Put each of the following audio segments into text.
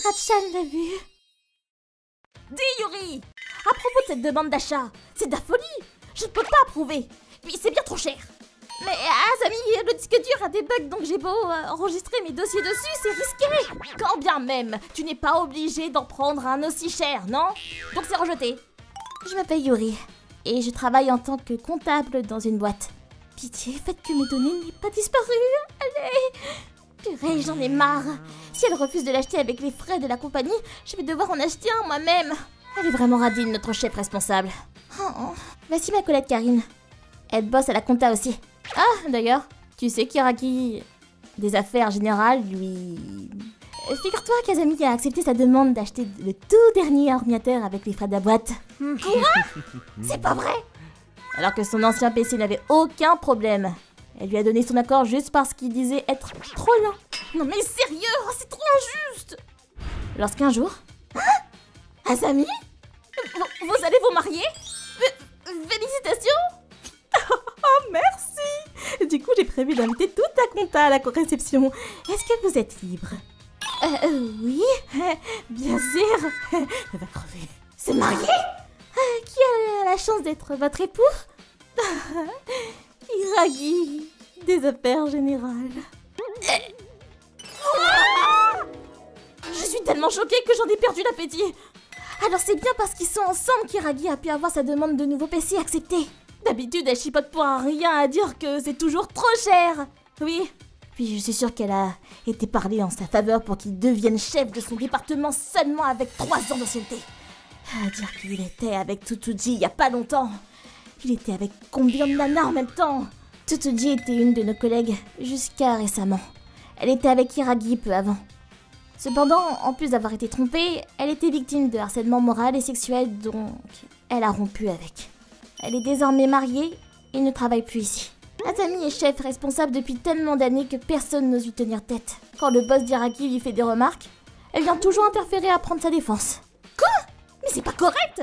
Rachan l'a vu. Dis Yuri, à propos de cette demande d'achat, c'est de la folie. Je ne peux pas approuver. Puis c'est bien trop cher. Mais Azami, le disque dur a des bugs, donc j'ai beau enregistrer mes dossiers dessus, c'est risqué. Quand bien même, tu n'es pas obligé d'en prendre un aussi cher, non? Donc c'est rejeté. Je m'appelle Yuri, et je travaille en tant que comptable dans une boîte. Pitié, faites que mes données n'aient pas disparu. Allez. Purée, j'en ai marre. Si elle refuse de l'acheter avec les frais de la compagnie, je vais devoir en acheter un moi-même. Elle est vraiment radine, notre chef responsable. Oh. Voici ma collègue Karine. Elle bosse à la compta aussi. Ah, d'ailleurs, tu sais qu'Iraki des affaires générales lui... Figure-toi qu'Azami a accepté sa demande d'acheter le tout dernier ordinateur avec les frais de la boîte. Quoi? C'est pas vrai? Alors que son ancien PC n'avait aucun problème. Elle lui a donné son accord juste parce qu'il disait être trop lent. Non mais sérieux, c'est trop injuste. Lorsqu'un jour... Azami, vous allez vous marier? Félicitations. Oh, merci. Du coup, j'ai prévu d'inviter toute ta compta à la réception. Est-ce que vous êtes libre? Oui, bien sûr. Elle va crever. Se marier? Qui a la chance d'être votre époux? Iragi, des affaires générales. Je suis tellement choquée que j'en ai perdu l'appétit. Alors c'est bien parce qu'ils sont ensemble qu'Iragi a pu avoir sa demande de nouveau PC acceptée. D'habitude, elle chipote pour rien à dire que c'est toujours trop cher. Oui. Puis je suis sûre qu'elle a été parlée en sa faveur pour qu'il devienne chef de son département seulement avec 3 ans d'ancienneté. À dire qu'il était avec Tutuji il y a pas longtemps. Il était avec combien de nanas en même temps? Tutuji était une de nos collègues jusqu'à récemment. Elle était avec Iragi peu avant. Cependant, en plus d'avoir été trompée, elle était victime de harcèlement moral et sexuel, donc elle a rompu avec. Elle est désormais mariée et ne travaille plus ici. Azami est chef responsable depuis tellement d'années que personne n'ose lui tenir tête. Quand le boss d'Iraki lui fait des remarques, elle vient toujours interférer à prendre sa défense. Quoi? Mais c'est pas correct!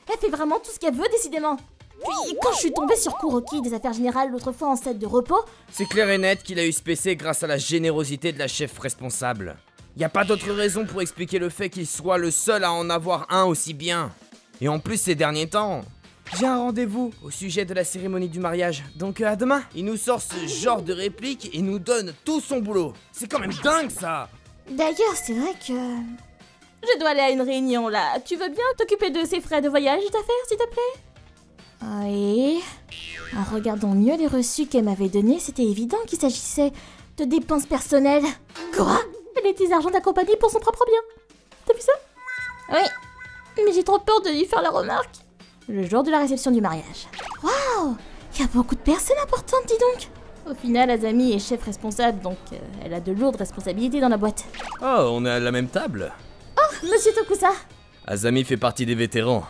Elle fait vraiment tout ce qu'elle veut, décidément. Puis, quand je suis tombée sur Kuroki des affaires générales l'autre fois en set de repos... C'est clair et net qu'il a eu ce PC grâce à la générosité de la chef responsable. Y a pas d'autre raison pour expliquer le fait qu'il soit le seul à en avoir un aussi bien. Et en plus, ces derniers temps... J'ai un rendez-vous au sujet de la cérémonie du mariage, donc à demain. Il nous sort ce genre de réplique et nous donne tout son boulot. C'est quand même dingue ça. D'ailleurs, c'est vrai que... Je dois aller à une réunion là. Tu veux bien t'occuper de ces frais de voyage d'affaires, s'il te plaît? Oui. En regardant mieux les reçus qu'elle m'avait donnés, c'était évident qu'il s'agissait de dépenses personnelles. Quoi? Elle utilise l'argent de la compagnie pour son propre bien. T'as vu ça? Oui. Mais j'ai trop peur de lui faire la remarque. Le jour de la réception du mariage. Waouh! Il y a beaucoup de personnes importantes, dis donc! Au final, Azami est chef responsable, donc elle a de lourdes responsabilités dans la boîte. Oh, on est à la même table. Oh, monsieur Tokusa! Azami fait partie des vétérans.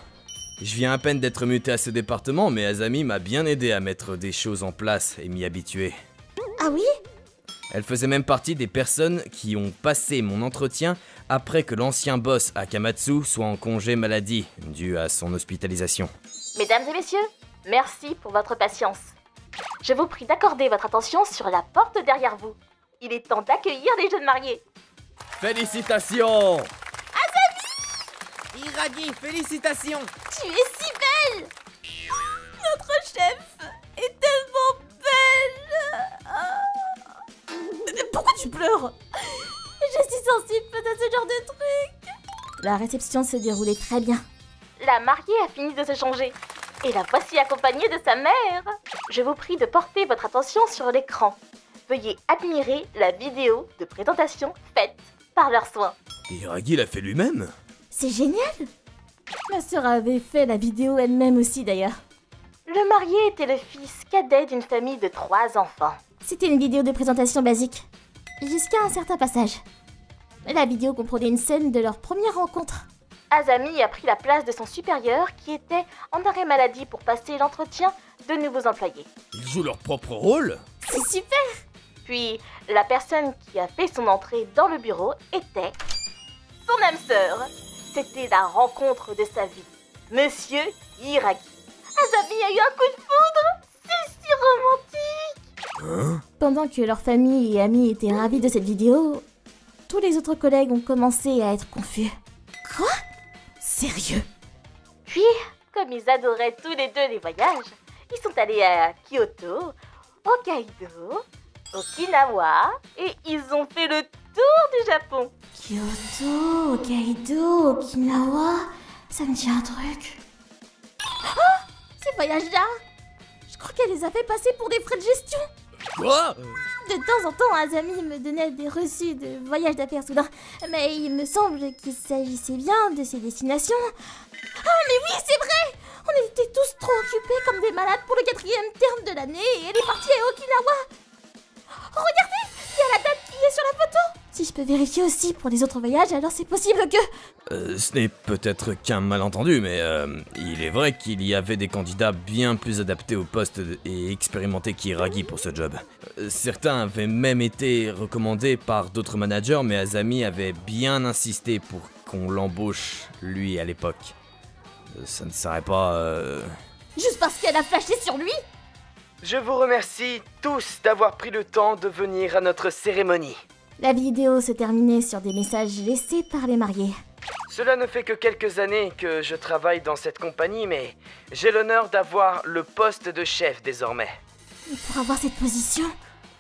Je viens à peine d'être muté à ce département, mais Azami m'a bien aidé à mettre des choses en place et m'y habituer. Ah oui? Elle faisait même partie des personnes qui ont passé mon entretien après que l'ancien boss Akamatsu soit en congé maladie, dû à son hospitalisation. Mesdames et messieurs, merci pour votre patience. Je vous prie d'accorder votre attention sur la porte derrière vous. Il est temps d'accueillir les jeunes mariés. Félicitations! Azami! Iragi, félicitations! Tu es si belle! Notre chef est tellement belle! Pourquoi tu pleures? Je suis sensible à ce genre de truc. La réception se déroulait très bien. La mariée a fini de se changer. Et la voici accompagnée de sa mère. Je vous prie de porter votre attention sur l'écran. Veuillez admirer la vidéo de présentation faite par leurs soins. Iragi l'a fait lui-même? C'est génial! Ma sœur avait fait la vidéo elle-même aussi d'ailleurs. Le marié était le fils cadet d'une famille de 3 enfants. C'était une vidéo de présentation basique, jusqu'à un certain passage. La vidéo comprenait une scène de leur première rencontre. Azami a pris la place de son supérieur qui était en arrêt maladie pour passer l'entretien de nouveaux employés. Ils jouent leur propre rôle? C'est super! Puis, la personne qui a fait son entrée dans le bureau était son âme sœur. C'était la rencontre de sa vie, Monsieur Iragi. Azami a eu un coup de foudre! C'est si romantique! Hein? Pendant que leur famille et amis étaient ravis de cette vidéo, tous les autres collègues ont commencé à être confus. Quoi? Sérieux? Puis, comme ils adoraient tous les deux les voyages, ils sont allés à Kyoto, Hokkaido, Okinawa, et ils ont fait le tour du Japon. Kyoto, Hokkaido, Okinawa, ça me dit un truc. Oh, ces voyages-là, je crois qu'elle les avait passés pour des frais de gestion. Quoi? De temps en temps, Azami me donnait des reçus de voyage d'affaires soudains, mais il me semble qu'il s'agissait bien de ces destinations. Ah mais oui, c'est vrai! On était tous trop occupés comme des malades pour le 4e terme de l'année et elle est partie à Okinawa. Oh, regardez, il y a la date qui est sur la photo. Si je peux vérifier aussi pour les autres voyages, alors c'est possible que... Ce n'est peut-être qu'un malentendu, mais il est vrai qu'il y avait des candidats bien plus adaptés au poste et expérimentés qu'Iragi pour ce job. Certains avaient même été recommandés par d'autres managers, mais Azami avait bien insisté pour qu'on l'embauche, lui, à l'époque. Ça ne serait pas... Juste parce qu'elle a flashé sur lui? Je vous remercie tous d'avoir pris le temps de venir à notre cérémonie. La vidéo se terminait sur des messages laissés par les mariés. Cela ne fait que quelques années que je travaille dans cette compagnie, mais j'ai l'honneur d'avoir le poste de chef désormais. Et pour avoir cette position...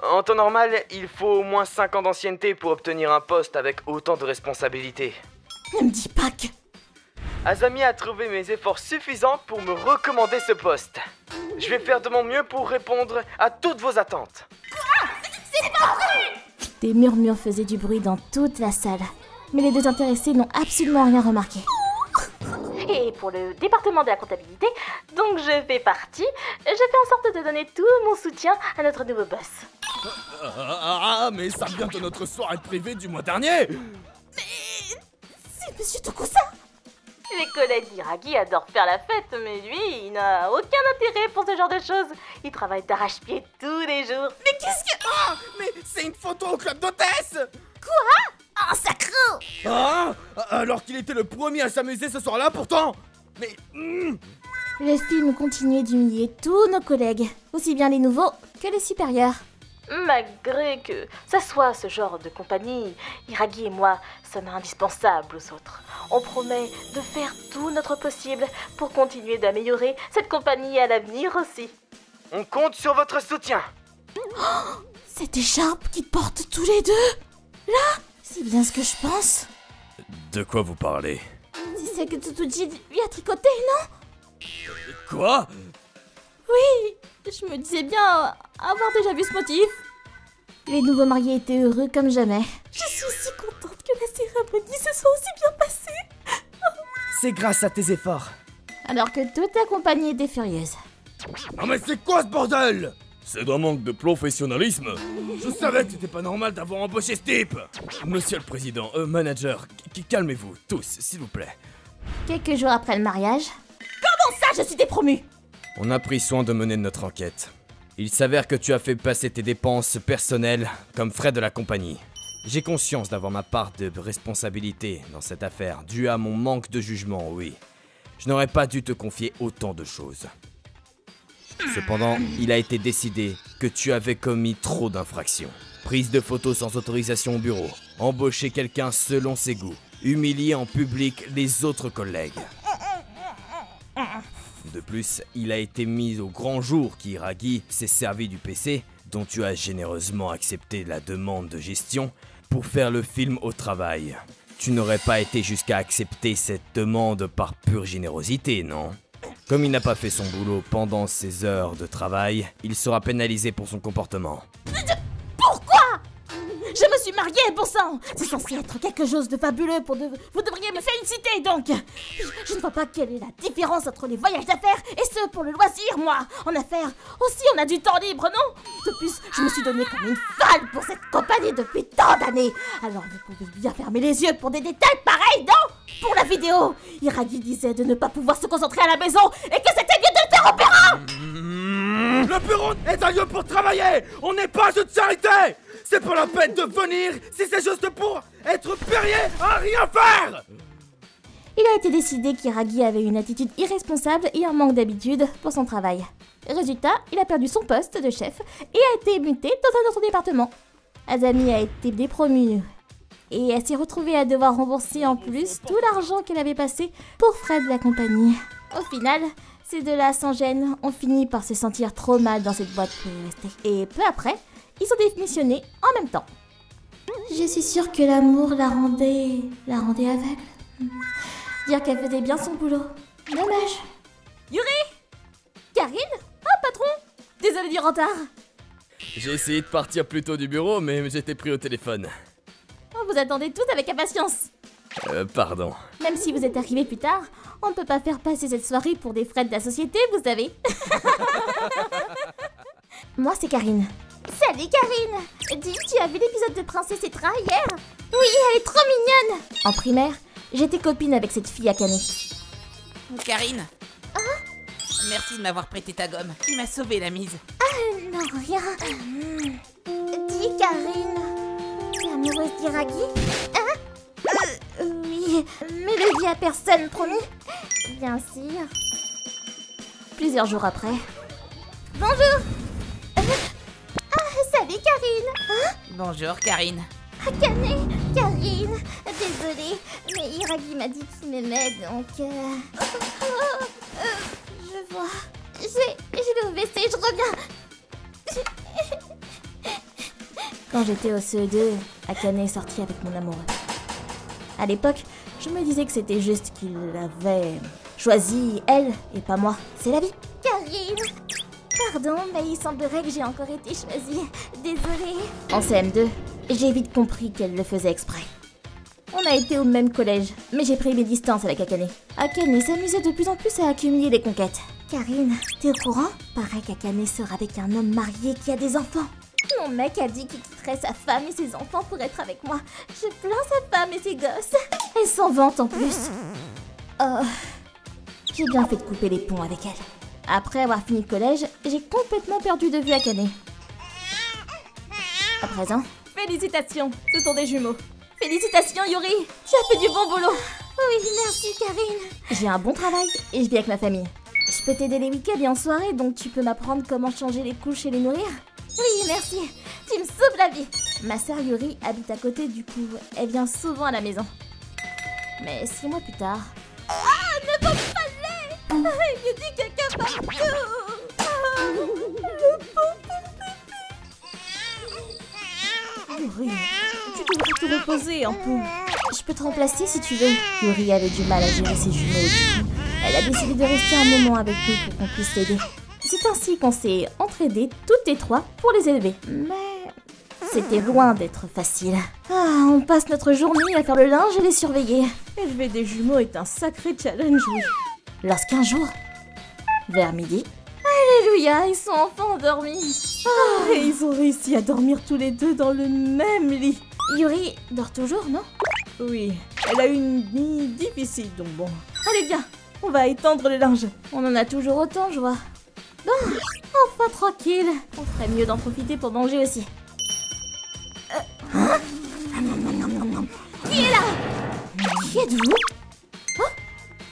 En temps normal, il faut au moins 5 ans d'ancienneté pour obtenir un poste avec autant de responsabilités. Ne me dis pas que... Azami a trouvé mes efforts suffisants pour me recommander ce poste. Je vais faire de mon mieux pour répondre à toutes vos attentes. C'est pas vrai! Des murmures faisaient du bruit dans toute la salle, mais les deux intéressés n'ont absolument rien remarqué. Et pour le département de la comptabilité, donc je fais partie, je fais en sorte de donner tout mon soutien à notre nouveau boss. mais ça vient de notre soirée privée du mois dernier! C'est Monsieur Tokusa! Les collègues d'Iragi adorent faire la fête, mais lui, il n'a aucun intérêt pour ce genre de choses. Il travaille d'arrache-pied tous les jours. Mais qu'est-ce que... Ah, mais c'est une photo au club d'hôtesse! Oh, sacre! Ah, alors qu'il était le premier à s'amuser ce soir-là, pourtant! Mais... Le film continuait d'humilier tous nos collègues, aussi bien les nouveaux que les supérieurs. Malgré que ça soit ce genre de compagnie, Iragi et moi sommes indispensables aux autres. On promet de faire tout notre possible pour continuer d'améliorer cette compagnie à l'avenir aussi. On compte sur votre soutien. Cette écharpe qu'ils portent tous les deux! Là, c'est bien ce que je pense. De quoi vous parlez? C'est celle que Tsutsuji lui a tricoté, non? Quoi? Oui, je me disais bien avoir déjà vu ce motif. Les nouveaux mariés étaient heureux comme jamais. Je suis si contente que la cérémonie se soit aussi bien passée. C'est grâce à tes efforts. Alors que toute la compagnie était furieuse. Non mais c'est quoi ce bordel? C'est d'un manque de professionnalisme. Je savais que c'était pas normal d'avoir embauché ce type. Monsieur le président, manager, calmez-vous, tous, s'il vous plaît. Quelques jours après le mariage... Comment ça, je suis dépromue? On a pris soin de mener notre enquête. Il s'avère que tu as fait passer tes dépenses personnelles comme frais de la compagnie. J'ai conscience d'avoir ma part de responsabilité dans cette affaire, due à mon manque de jugement, oui. Je n'aurais pas dû te confier autant de choses. Cependant, il a été décidé que tu avais commis trop d'infractions. Prise de photos sans autorisation au bureau, embaucher quelqu'un selon ses goûts, humilier en public les autres collègues. De plus, il a été mis au grand jour qu'Iragi s'est servi du PC, dont tu as généreusement accepté la demande de gestion, pour faire le film au travail. Tu n'aurais pas été jusqu'à accepter cette demande par pure générosité, non? Comme il n'a pas fait son boulot pendant ses heures de travail, il sera pénalisé pour son comportement. Pourquoi? Je me suis mariée, bon sang! C'est censé être quelque chose de fabuleux pour Vous devriez me féliciter, donc! Je ne vois pas quelle est la différence entre les voyages d'affaires et ceux pour le loisir, moi! En affaires, aussi on a du temps libre, non? De plus, je me suis donnée comme une folle pour cette compagnie depuis tant d'années! Alors vous pouvez bien fermer les yeux pour des détails pareils, non? Pour la vidéo, Iragi disait de ne pas pouvoir se concentrer à la maison et que c'était mieux de le faire au bureau! Le bureau est un lieu pour travailler! On n'est pas une charité! C'est pas la peine de venir si c'est juste pour être payé à rien faire! Il a été décidé qu'Iragi avait une attitude irresponsable et un manque d'habitude pour son travail. Résultat, il a perdu son poste de chef et a été muté dans un autre département. Azami a été dépromu Et elle s'est retrouvée à devoir rembourser en plus tout l'argent qu'elle avait passé pour frais de la compagnie. Au final, ces deux-là, sans gêne, ont fini par se sentir trop mal dans cette boîte pour y rester. Et peu après, ils ont démissionné en même temps. Je suis sûre que l'amour la rendait aveugle. Dire qu'elle faisait bien son boulot. Dommage. Yuri! Karine? Ah, patron! Désolée du retard. J'ai essayé de partir plus tôt du bureau, mais j'étais pris au téléphone. Oh, vous attendez tous avec impatience. Pardon. Même si vous êtes arrivés plus tard, on ne peut pas faire passer cette soirée pour des frais de la société, vous savez. Moi, c'est Karine. Salut Karine! Dis, tu as vu l'épisode de Princesse Etra hier? Oui, elle est trop mignonne! En primaire, j'étais copine avec cette fille Akane. Karine. Merci de m'avoir prêté ta gomme. Tu m'as sauvé la mise. Non, rien. Dis Karine, tu es amoureuse d'Iragi? Hein? Oui, mais le dis à personne, promis? Bien sûr. Plusieurs jours après. Bonjour! Salut Karine! Bonjour Karine. Akane, Karine, désolée, mais Iragi m'a dit qu'il m'aimait, donc... je vois. Je vais au WC, je reviens. Quand j'étais au CE2, Akane est sortie avec mon amoureux. À l'époque, je me disais que c'était juste qu'il avait choisi elle et pas moi. C'est la vie. Karine! Pardon, mais il semblerait que j'ai encore été choisie. Désolée. En CM2, j'ai vite compris qu'elle le faisait exprès. On a été au même collège, mais j'ai pris mes distances avec Akane. Akane s'amusait de plus en plus à accumuler les conquêtes. Karine, t'es au courant? Paraît qu'Akane sort avec un homme marié qui a des enfants. Mon mec a dit qu'il quitterait sa femme et ses enfants pour être avec moi. Je plains sa femme et ses gosses. Elle s'en vante en plus. Oh, j'ai bien fait de couper les ponts avec elle. Après avoir fini le collège, j'ai complètement perdu de vue Akane. À présent, félicitations, ce sont des jumeaux. Félicitations Yuri, tu as fait du bon boulot. Oui, merci Karine. J'ai un bon travail et je vis avec ma famille. Je peux t'aider les week-ends et en soirée, donc tu peux m'apprendre comment changer les couches et les nourrir? Oui, merci, tu me sauves la vie. Ma sœur Yuri habite à côté, du coup, elle vient souvent à la maison. Mais 6 mois plus tard... Ah, ne pompe pas le lait! Il y a du caca partout! Le pauvre bébé! Yuri, tu devrais te reposer un peu. Je peux te remplacer si tu veux. Yuri avait du mal à gérer ses jumeaux. Du coup, elle a décidé de rester un moment avec eux pour qu'on puisse l'aider. C'est ainsi qu'on s'est entraidés toutes les trois pour les élever. Mais c'était loin d'être facile. Ah, on passe notre journée à faire le linge et les surveiller. Élever des jumeaux est un sacré challenge, oui. Lorsqu'un jour, vers midi, alléluia, ils sont enfin endormis. Ah, et ils ont réussi à dormir tous les deux dans le même lit. Yuri dort toujours, non? Oui, elle a eu une nuit difficile, donc bon. Allez, viens, on va étendre le linge. On en a toujours autant, je vois. Bon, enfin tranquille. On ferait mieux d'en profiter pour manger aussi. Qui est là? Qui êtes-vous? Oh,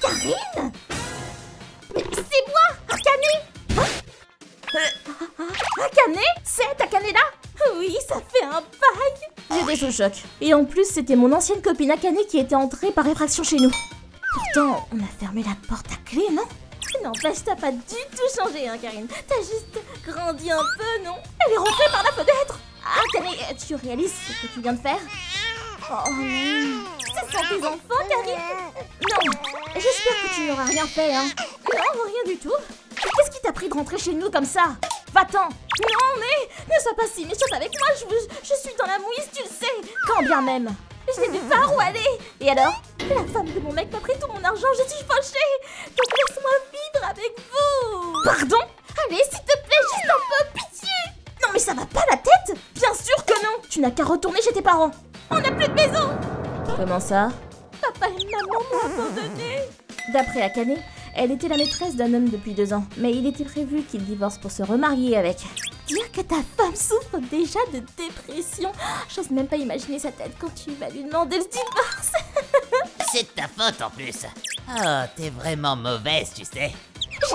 Karine? C'est moi, Akane. Akane? C'est Akane là? Oui, ça fait un bail. J'étais sous le choc. Et en plus, c'était mon ancienne copine Akane qui était entrée par effraction chez nous. Pourtant, on a fermé la porte à clé, non? N'empêche, t'as pas du tout changé, hein, Karine. T'as juste grandi un peu, non? Elle est rentrée par la fenêtre. Ah, Akane, tu réalises ce que tu viens de faire? Oh non. Ce sont tes enfants, Karine? Non, j'espère que tu n'auras rien fait, hein. Non, rien du tout. Qu'est-ce qui t'a pris de rentrer chez nous comme ça? Va-t'en. Non, mais ne sois pas si méchante avec moi, je suis dans la mouise, tu le sais. Quand bien même. Je n'ai nulle part où aller. Et alors? La femme de mon mec m'a pris tout mon argent, je suis fâchée. Donc laisse-moi vivre avec vous. Pardon? Allez, s'il te plaît, juste un peu, pitié. Non mais ça va pas la tête? Bien sûr que non. Tu n'as qu'à retourner chez tes parents. On n'a plus de maison. Comment ça? Papa et maman m'ont abandonnée. D'après Akane, elle était la maîtresse d'un homme depuis 2 ans. Mais il était prévu qu'il divorce pour se remarier avec. Dire que ta femme souffre déjà de dépression. J'ose même pas imaginer sa tête quand tu vas lui demander le divorce. C'est de ta faute en plus. Oh, t'es vraiment mauvaise, tu sais.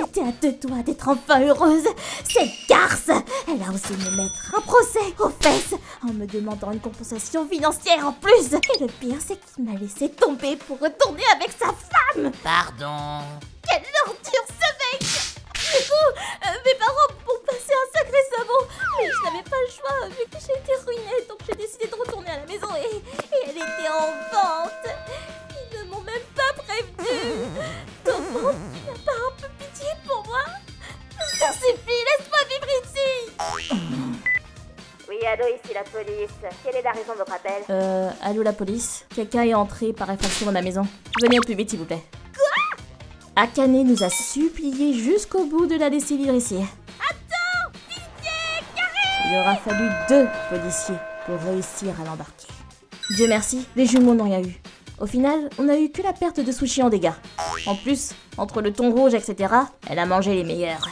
J'étais à 2 doigts d'être enfin heureuse. Cette garce, elle a osé me mettre un procès aux fesses en me demandant une compensation financière en plus. Et le pire, c'est qu'il m'a laissé tomber pour retourner avec sa femme. Pardon. Quelle ordure ce mec! Du coup, mes parents m'ont passé un sacré sabot. Mais je n'avais pas le choix vu que j'ai été ruinée. Donc j'ai décidé de retourner à la maison et elle était en vente. Ils ne m'ont même pas prévenu. Comment tu n'as pas un peu pitié pour moi? Je t'en supplie, laisse-moi vivre ici. Oui, allô, ici la police. Quelle est la raison de votre appel? Allô la police? Quelqu'un est entré par effraction dans ma maison. Venez au plus vite s'il vous plaît. Akane nous a supplié jusqu'au bout de la laisser vivre ici. Attends! Pitié, Il aura fallu 2 policiers pour réussir à l'embarquer. Dieu merci, les jumeaux n'ont rien eu. Au final, on n'a eu que la perte de Sushi en dégâts. En plus, entre le thon rouge, etc., elle a mangé les meilleurs.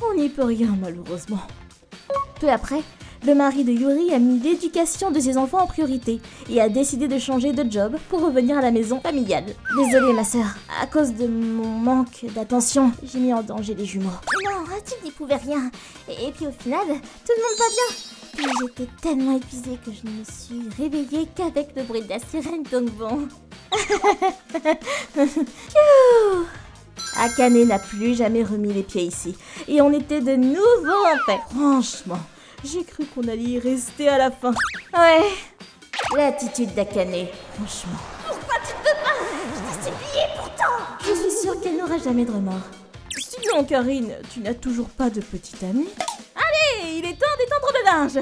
On n'y peut rien malheureusement. Peu après, le mari de Yuri a mis l'éducation de ses enfants en priorité et a décidé de changer de job pour revenir à la maison familiale. Désolée ma sœur, à cause de mon manque d'attention, j'ai mis en danger les jumeaux. Non, tu n'y pouvais rien. Et puis au final, tout le monde va bien. Puis j'étais tellement épuisée que je ne me suis réveillée qu'avec le bruit de la sirène, donc bon. Akane n'a plus jamais remis les pieds ici. Et on était de nouveau en paix. Franchement, j'ai cru qu'on allait y rester à la fin. Ouais, l'attitude d'Akane, franchement. Pourquoi tu peux pas? Je t'ai supplié pourtant. Je suis sûre qu'elle n'aura jamais de remords. Sinon, Karine, tu n'as toujours pas de petite amie? Allez, il est temps d'étendre le linge.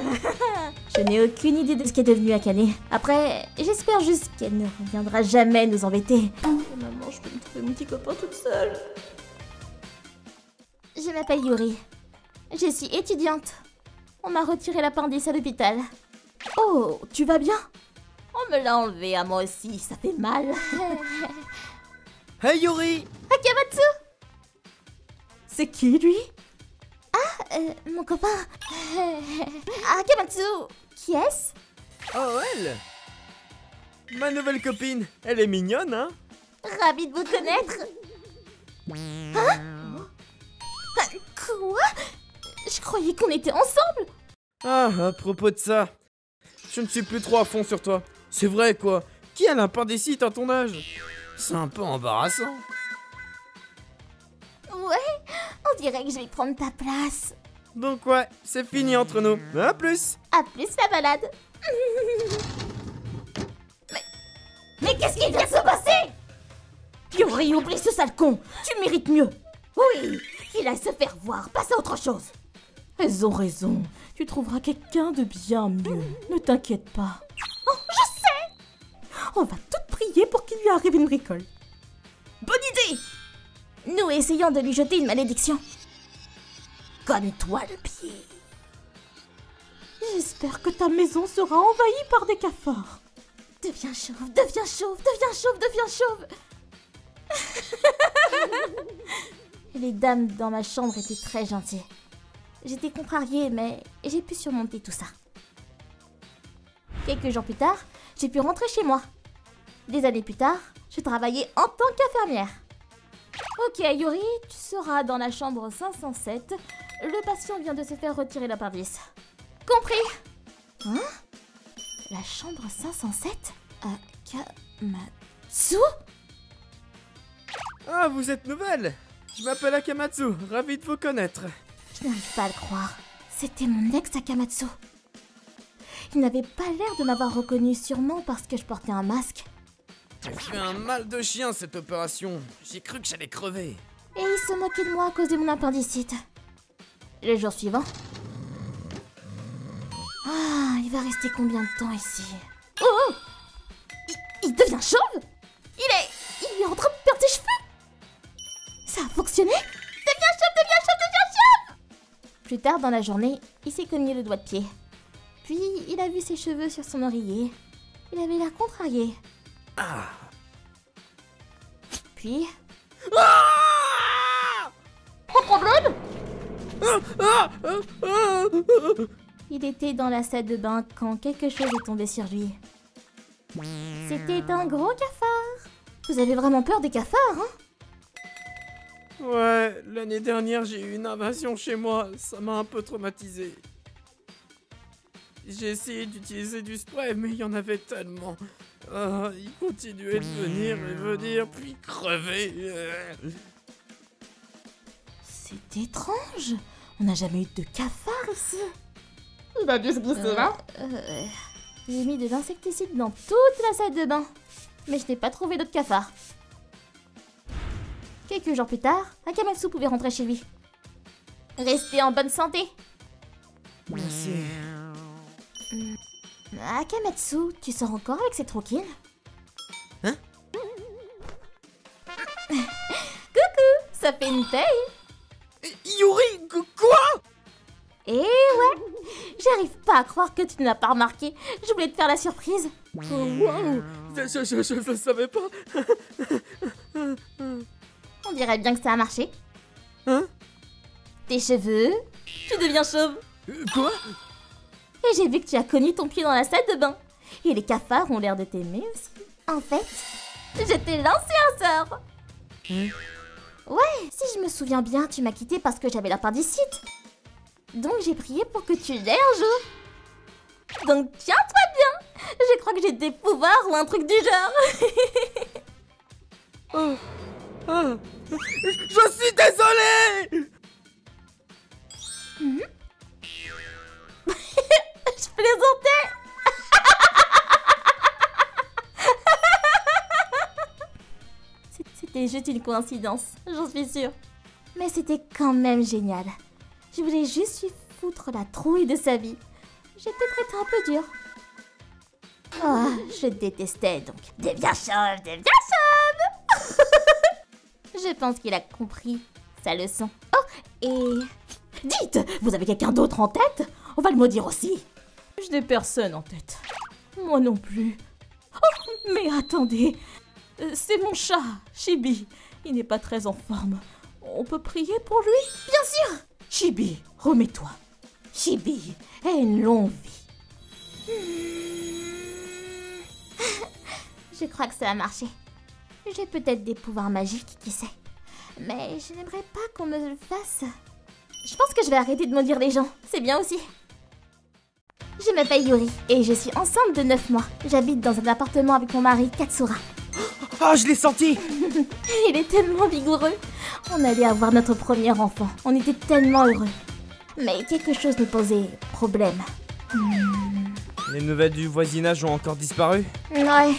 Je n'ai aucune idée de ce qu'est devenu Akane. Après, j'espère juste qu'elle ne reviendra jamais nous embêter. Oh, maman, je peux me trouver mon petit copain toute seule. Je m'appelle Yuri. Je suis étudiante. On m'a retiré l'appendice à l'hôpital. Oh, tu vas bien? On me l'a enlevé à moi aussi, ça fait mal. Hey Yuri! Akamatsu! C'est qui lui? Ah, mon copain. Akamatsu, qui est-ce? Oh elle! Ma nouvelle copine, elle est mignonne hein? Ravi de vous connaître. Hein? Quoi? Je croyais qu'on était ensemble. Ah, à propos de ça, je ne suis plus trop à fond sur toi. C'est vrai quoi, qui a l'appendicite à ton âge? C'est un peu embarrassant. Ouais, on dirait que je vais prendre ta place. Donc ouais, c'est fini entre nous. À plus! À plus la balade. Mais qu'est-ce qui vient de se passer? Yuri, oublie ce sale con. Tu mérites mieux. Oui, qu'il aille se faire voir. Passe à autre chose. Elles ont raison. Tu trouveras quelqu'un de bien mieux. Ne t'inquiète pas. Oh, je sais. On va toutes prier pour qu'il lui arrive une bricole. Bonne idée. Nous essayons de lui jeter une malédiction. Cogne-toi le pied. J'espère que ta maison sera envahie par des cafards. Deviens chauve, deviens chauve, deviens chauve, deviens chauve. Les dames dans ma chambre étaient très gentilles. J'étais contrariée, mais j'ai pu surmonter tout ça. Quelques jours plus tard, j'ai pu rentrer chez moi. Des années plus tard, je travaillais en tant qu'infirmière. Ok, Yuri, tu seras dans la chambre 507. Le patient vient de se faire retirer l'appendice. Compris? Hein? La chambre 507? Akamatsu? Ah, vous êtes nouvelle! Je m'appelle Akamatsu, ravi de vous connaître. Je n'arrive pas à le croire. C'était mon ex Akamatsu. Il n'avait pas l'air de m'avoir reconnu, sûrement parce que je portais un masque. J'ai fait un mal de chien cette opération. J'ai cru que j'allais crever. Et il se moquait de moi à cause de mon appendicite. Le jour suivant... Ah, il va rester combien de temps ici? Oh! Il devient chauve? Il est en train de perdre ses cheveux? Ça a fonctionné? Deviens chauve, deviens chauve, deviens chauve! Plus tard dans la journée, il s'est cogné le doigt de pied. Puis, il a vu ses cheveux sur son oreiller. Il avait l'air contrarié. Ah. Puis... Ah! Pas de problème? Ah! Il était dans la salle de bain quand quelque chose est tombé sur lui. C'était un gros cafard. Vous avez vraiment peur des cafards, hein? Ouais, l'année dernière, j'ai eu une invasion chez moi. Ça m'a un peu traumatisé. J'ai essayé d'utiliser du spray, mais il y en avait tellement. Il continuait de venir, puis crever. C'est étrange. On n'a jamais eu de cafard ici. Il a dû se glisser là. J'ai mis de l'insecticide dans toute la salle de bain. Mais je n'ai pas trouvé d'autres cafards. Quelques jours plus tard, Akamatsu pouvait rentrer chez lui. Restez en bonne santé. Merci. Akamatsu, tu sors encore avec cette rouquine? Hein? Coucou, ça fait une taille. Yuri, quoi? Eh ouais, j'arrive pas à croire que tu ne l'as pas remarqué. Je voulais te faire la surprise. Oh, wow. Je le savais pas. On dirait bien que ça a marché. Hein? Tes cheveux, tu deviens chauve. Quoi? Et j'ai vu que tu as cogné ton pied dans la salle de bain. Et les cafards ont l'air de t'aimer aussi. En fait, je t'ai lancé un sort. Ouais, si je me souviens bien, tu m'as quitté parce que j'avais l'appendicite. Donc j'ai prié pour que tu l'aies un jour. Donc tiens-toi bien. Je crois que j'ai des pouvoirs ou un truc du genre. Je suis désolé. Je plaisantais. C'était juste une coïncidence, j'en suis sûre. Mais c'était quand même génial. Je voulais juste lui foutre la trouille de sa vie. J'ai peut-être été un peu dure. Oh, je détestais donc. Deviens chauve, deviens chauve. Je pense qu'il a compris sa leçon. Oh, et... Dites, vous avez quelqu'un d'autre en tête? On va le maudire aussi. Je n'ai personne en tête. Moi non plus. Oh, mais attendez. C'est mon chat, Chibi. Il n'est pas très en forme. On peut prier pour lui? Bien sûr. Chibi, remets-toi. Chibi a une longue vie. Je crois que ça a marché. J'ai peut-être des pouvoirs magiques, qui sait. Mais je n'aimerais pas qu'on me le fasse. Je pense que je vais arrêter de maudire les gens. C'est bien aussi. Je m'appelle Yuri et je suis enceinte de 9 mois. J'habite dans un appartement avec mon mari, Katsura. Ah, je l'ai senti. Il est tellement vigoureux. On allait avoir notre premier enfant. On était tellement heureux. Mais quelque chose nous posait problème. Les nouvelles du voisinage ont encore disparu? Ouais.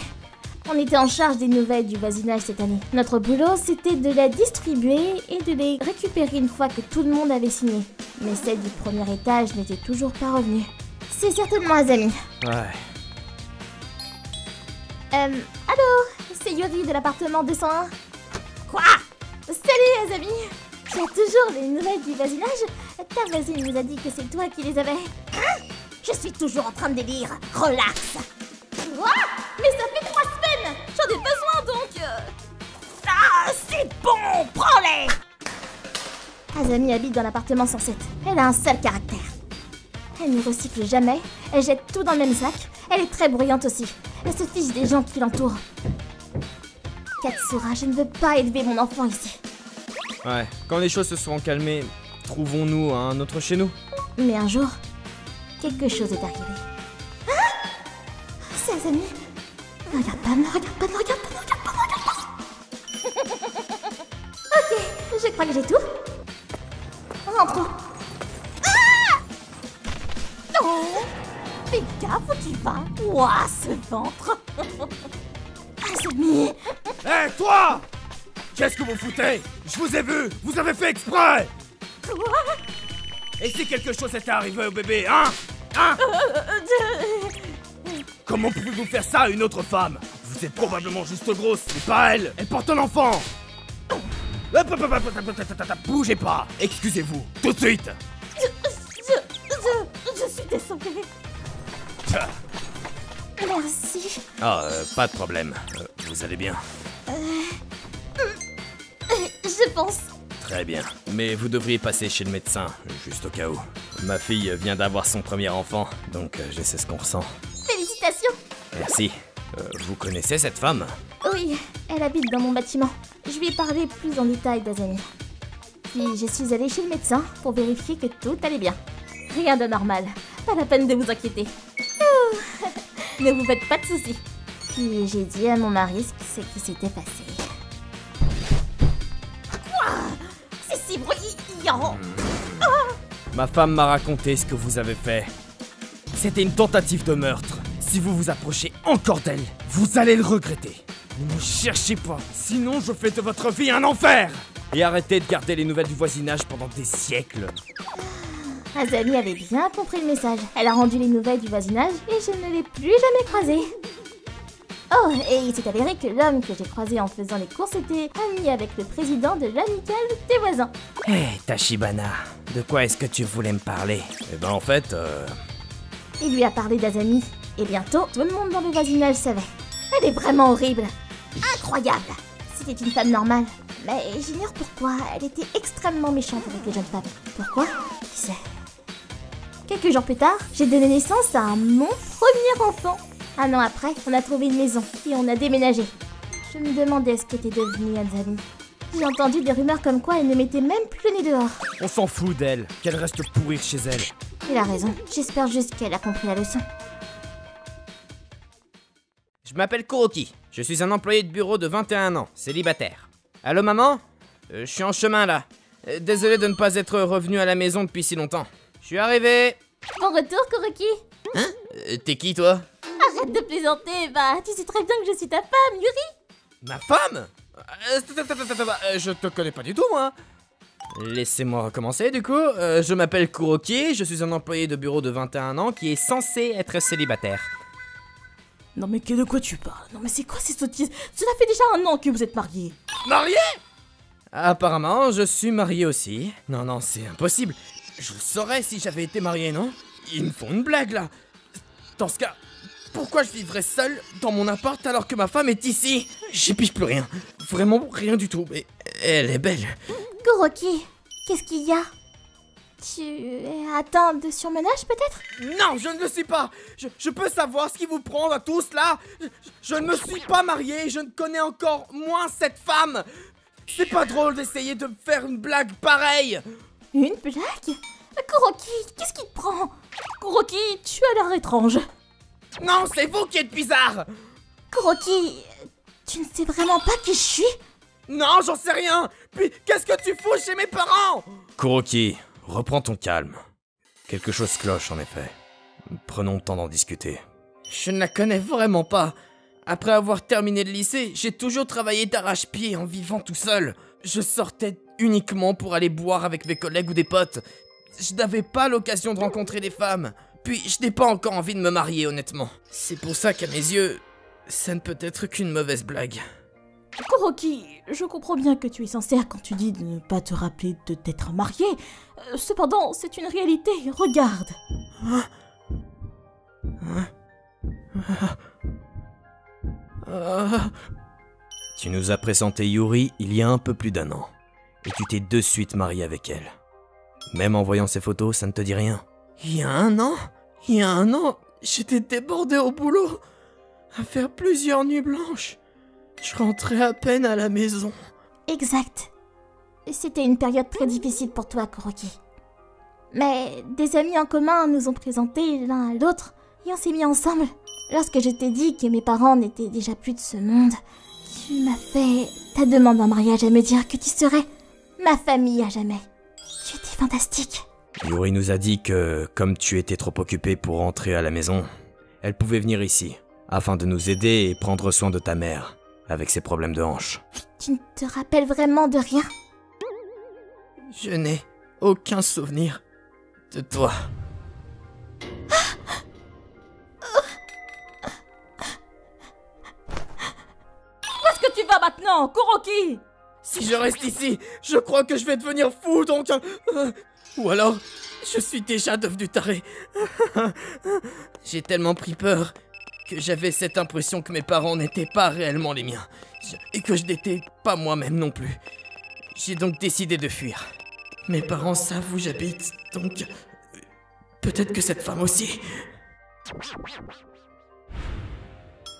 On était en charge des nouvelles du voisinage cette année. Notre boulot, c'était de les distribuer et de les récupérer une fois que tout le monde avait signé. Mais celle du premier étage n'était toujours pas revenue. C'est certainement Azami. Ouais. Allô? C'est Yuri de l'appartement 201. Quoi? Salut Azami. Tu as toujours les nouvelles du voisinage? Ta voisine nous a dit que c'est toi qui les avais. Hein? Je suis toujours en train de délire. Relax. Quoi? Mais ça fait 3 semaines. J'en ai besoin donc. Ah, c'est bon. Prends-les. Azami habite dans l'appartement 107. Elle a un sale caractère. Elle ne recycle jamais. Elle jette tout dans le même sac. Elle est très bruyante aussi. Elle se fiche des gens qui l'entourent. Katsura, je ne veux pas élever mon enfant ici. Ouais, quand les choses se seront calmées, trouvons-nous un autre chez nous. Mais un jour, quelque chose est arrivé. Ah! C'est Azami. Ne regarde pas, ne regarde pas, ne regarde pas, ne regarde pas, ne regarde pas. Ok, je crois que j'ai tout. Rentrons. Ah! Oh! Fais gaffe où tu vas. Ouah, ce ventre. Azami. Hé, toi! Qu'est-ce que vous foutez? Je vous ai vu! Vous avez fait exprès! Quoi? Et si quelque chose était arrivé au bébé, hein? Hein? Comment pouvez-vous faire ça à une autre femme? Vous êtes probablement juste grosse, mais pas elle! Elle porte un enfant! Bougez pas! Excusez-vous, tout de suite! Je suis désolée. Merci. Ah, pas de problème. Vous allez bien? Je pense. Très bien. Mais vous devriez passer chez le médecin, juste au cas où. Ma fille vient d'avoir son premier enfant, donc je sais ce qu'on ressent. Félicitations. Merci. Vous connaissez cette femme? Oui, elle habite dans mon bâtiment. Je lui ai parlé plus en détail d'Azami. Puis je suis allée chez le médecin pour vérifier que tout allait bien. Rien de normal. Pas la peine de vous inquiéter. Ouh. Ne vous faites pas de soucis. Puis j'ai dit à mon mari ce qui s'était passé. Quoi? C'est si bruyant. Ma femme m'a raconté ce que vous avez fait. C'était une tentative de meurtre. Si vous vous approchez encore d'elle, vous allez le regretter. Ne me cherchez pas, sinon je fais de votre vie un enfer. Et arrêtez de garder les nouvelles du voisinage pendant des siècles. Azami avait bien compris le message. Elle a rendu les nouvelles du voisinage et je ne l'ai plus jamais croisée. Oh, et il s'est avéré que l'homme que j'ai croisé en faisant les courses était ami avec le président de l'amicale des voisins. Hé, Tachibana, de quoi est-ce que tu voulais me parler? Eh ben en fait, Il lui a parlé d'Azami. Et bientôt, tout le monde dans le voisinage savait. Elle est vraiment horrible. Incroyable. C'était une femme normale. Mais j'ignore pourquoi. Elle était extrêmement méchante avec les jeunes femmes. Pourquoi? Qui sait? Quelques jours plus tard, j'ai donné naissance à mon premier enfant. 1 an après, on a trouvé une maison et on a déménagé. Je me demandais ce qu'était devenue Azami. J'ai entendu des rumeurs comme quoi elle ne mettait même plus le nez dehors. on s'en fout d'elle, qu'elle reste pourrir chez elle. Il a raison. J'espère juste qu'elle a compris la leçon. Je m'appelle Kuroki, je suis un employé de bureau de 21 ans, célibataire. Allô maman? Je suis en chemin là. Désolé de ne pas être revenu à la maison depuis si longtemps. Je suis arrivé. Bon retour, Kuroki. Hein? T'es qui toi? Arrête de plaisanter, bah tu sais très bien que je suis ta femme, Yuri. Ma femme? Je te connais pas du tout moi. Laissez-moi recommencer du coup. Je m'appelle Kuroki, je suis un employé de bureau de 21 ans qui est censé être célibataire. Non mais de quoi tu parles? Non mais c'est quoi ces sottises? Cela fait déjà 1 an que vous êtes mariés. Marié? Apparemment, je suis marié aussi. Non, c'est impossible. Je le saurais si j'avais été marié, non? Ils me font une blague là. Dans ce cas, pourquoi je vivrais seul dans mon appart alors que ma femme est ici? J'y pige plus rien. Vraiment rien du tout. Mais elle est belle. Kuroki, qu'est-ce qu'il y a? Tu es atteint de surmenage peut-être? Non, je ne le suis pas. Je peux savoir ce qui vous prend à tous là. Je ne me suis pas marié et je ne connais encore moins cette femme. C'est pas drôle d'essayer de me faire une blague pareille. Une blague? Kuroki, qu'est-ce qui te prend? Kuroki, tu as l'air étrange. Non, c'est vous qui êtes bizarre. Kuroki, tu ne sais vraiment pas qui je suis? Non, j'en sais rien. Puis, qu'est-ce que tu fous chez mes parents? Kuroki, reprends ton calme. Quelque chose cloche en effet. Prenons le temps d'en discuter. Je ne la connais vraiment pas. Après avoir terminé le lycée, j'ai toujours travaillé d'arrache-pied en vivant tout seul. Je sortais uniquement pour aller boire avec mes collègues ou des potes. Je n'avais pas l'occasion de rencontrer des femmes. Puis je n'ai pas encore envie de me marier honnêtement. C'est pour ça qu'à mes yeux, ça ne peut être qu'une mauvaise blague. Kuroki, je comprends bien que tu es sincère quand tu dis de ne pas te rappeler de t'être marié. Cependant, c'est une réalité, regarde. Tu nous as présenté Yuri il y a un peu plus d'1 an. Et tu t'es de suite marié avec elle. Même en voyant ces photos, ça ne te dit rien. Il y a 1 an? Il y a 1 an, j'étais débordé au boulot. À faire plusieurs nuits blanches. Je rentrais à peine à la maison. Exact. C'était une période très difficile pour toi, Kuroki. Mais des amis en commun nous ont présentés l'un à l'autre et on s'est mis ensemble. Lorsque je t'ai dit que mes parents n'étaient déjà plus de ce monde, tu m'as fait ta demande en mariage à me dire que tu serais ma famille à jamais. Tu étais fantastique. Yuri nous a dit que, comme tu étais trop occupé pour rentrer à la maison, elle pouvait venir ici, afin de nous aider et prendre soin de ta mère, avec ses problèmes de hanche. Tu ne te rappelles vraiment de rien? Je n'ai aucun souvenir de toi. Où est-ce que tu vas maintenant, Kuroki? Si je reste ici, je crois que je vais devenir fou, donc... ou alors, je suis déjà devenu taré. J'ai tellement pris peur que j'avais cette impression que mes parents n'étaient pas réellement les miens. Et que je n'étais pas moi-même non plus. J'ai donc décidé de fuir. Mes parents savent où j'habite, donc... peut-être que cette femme aussi.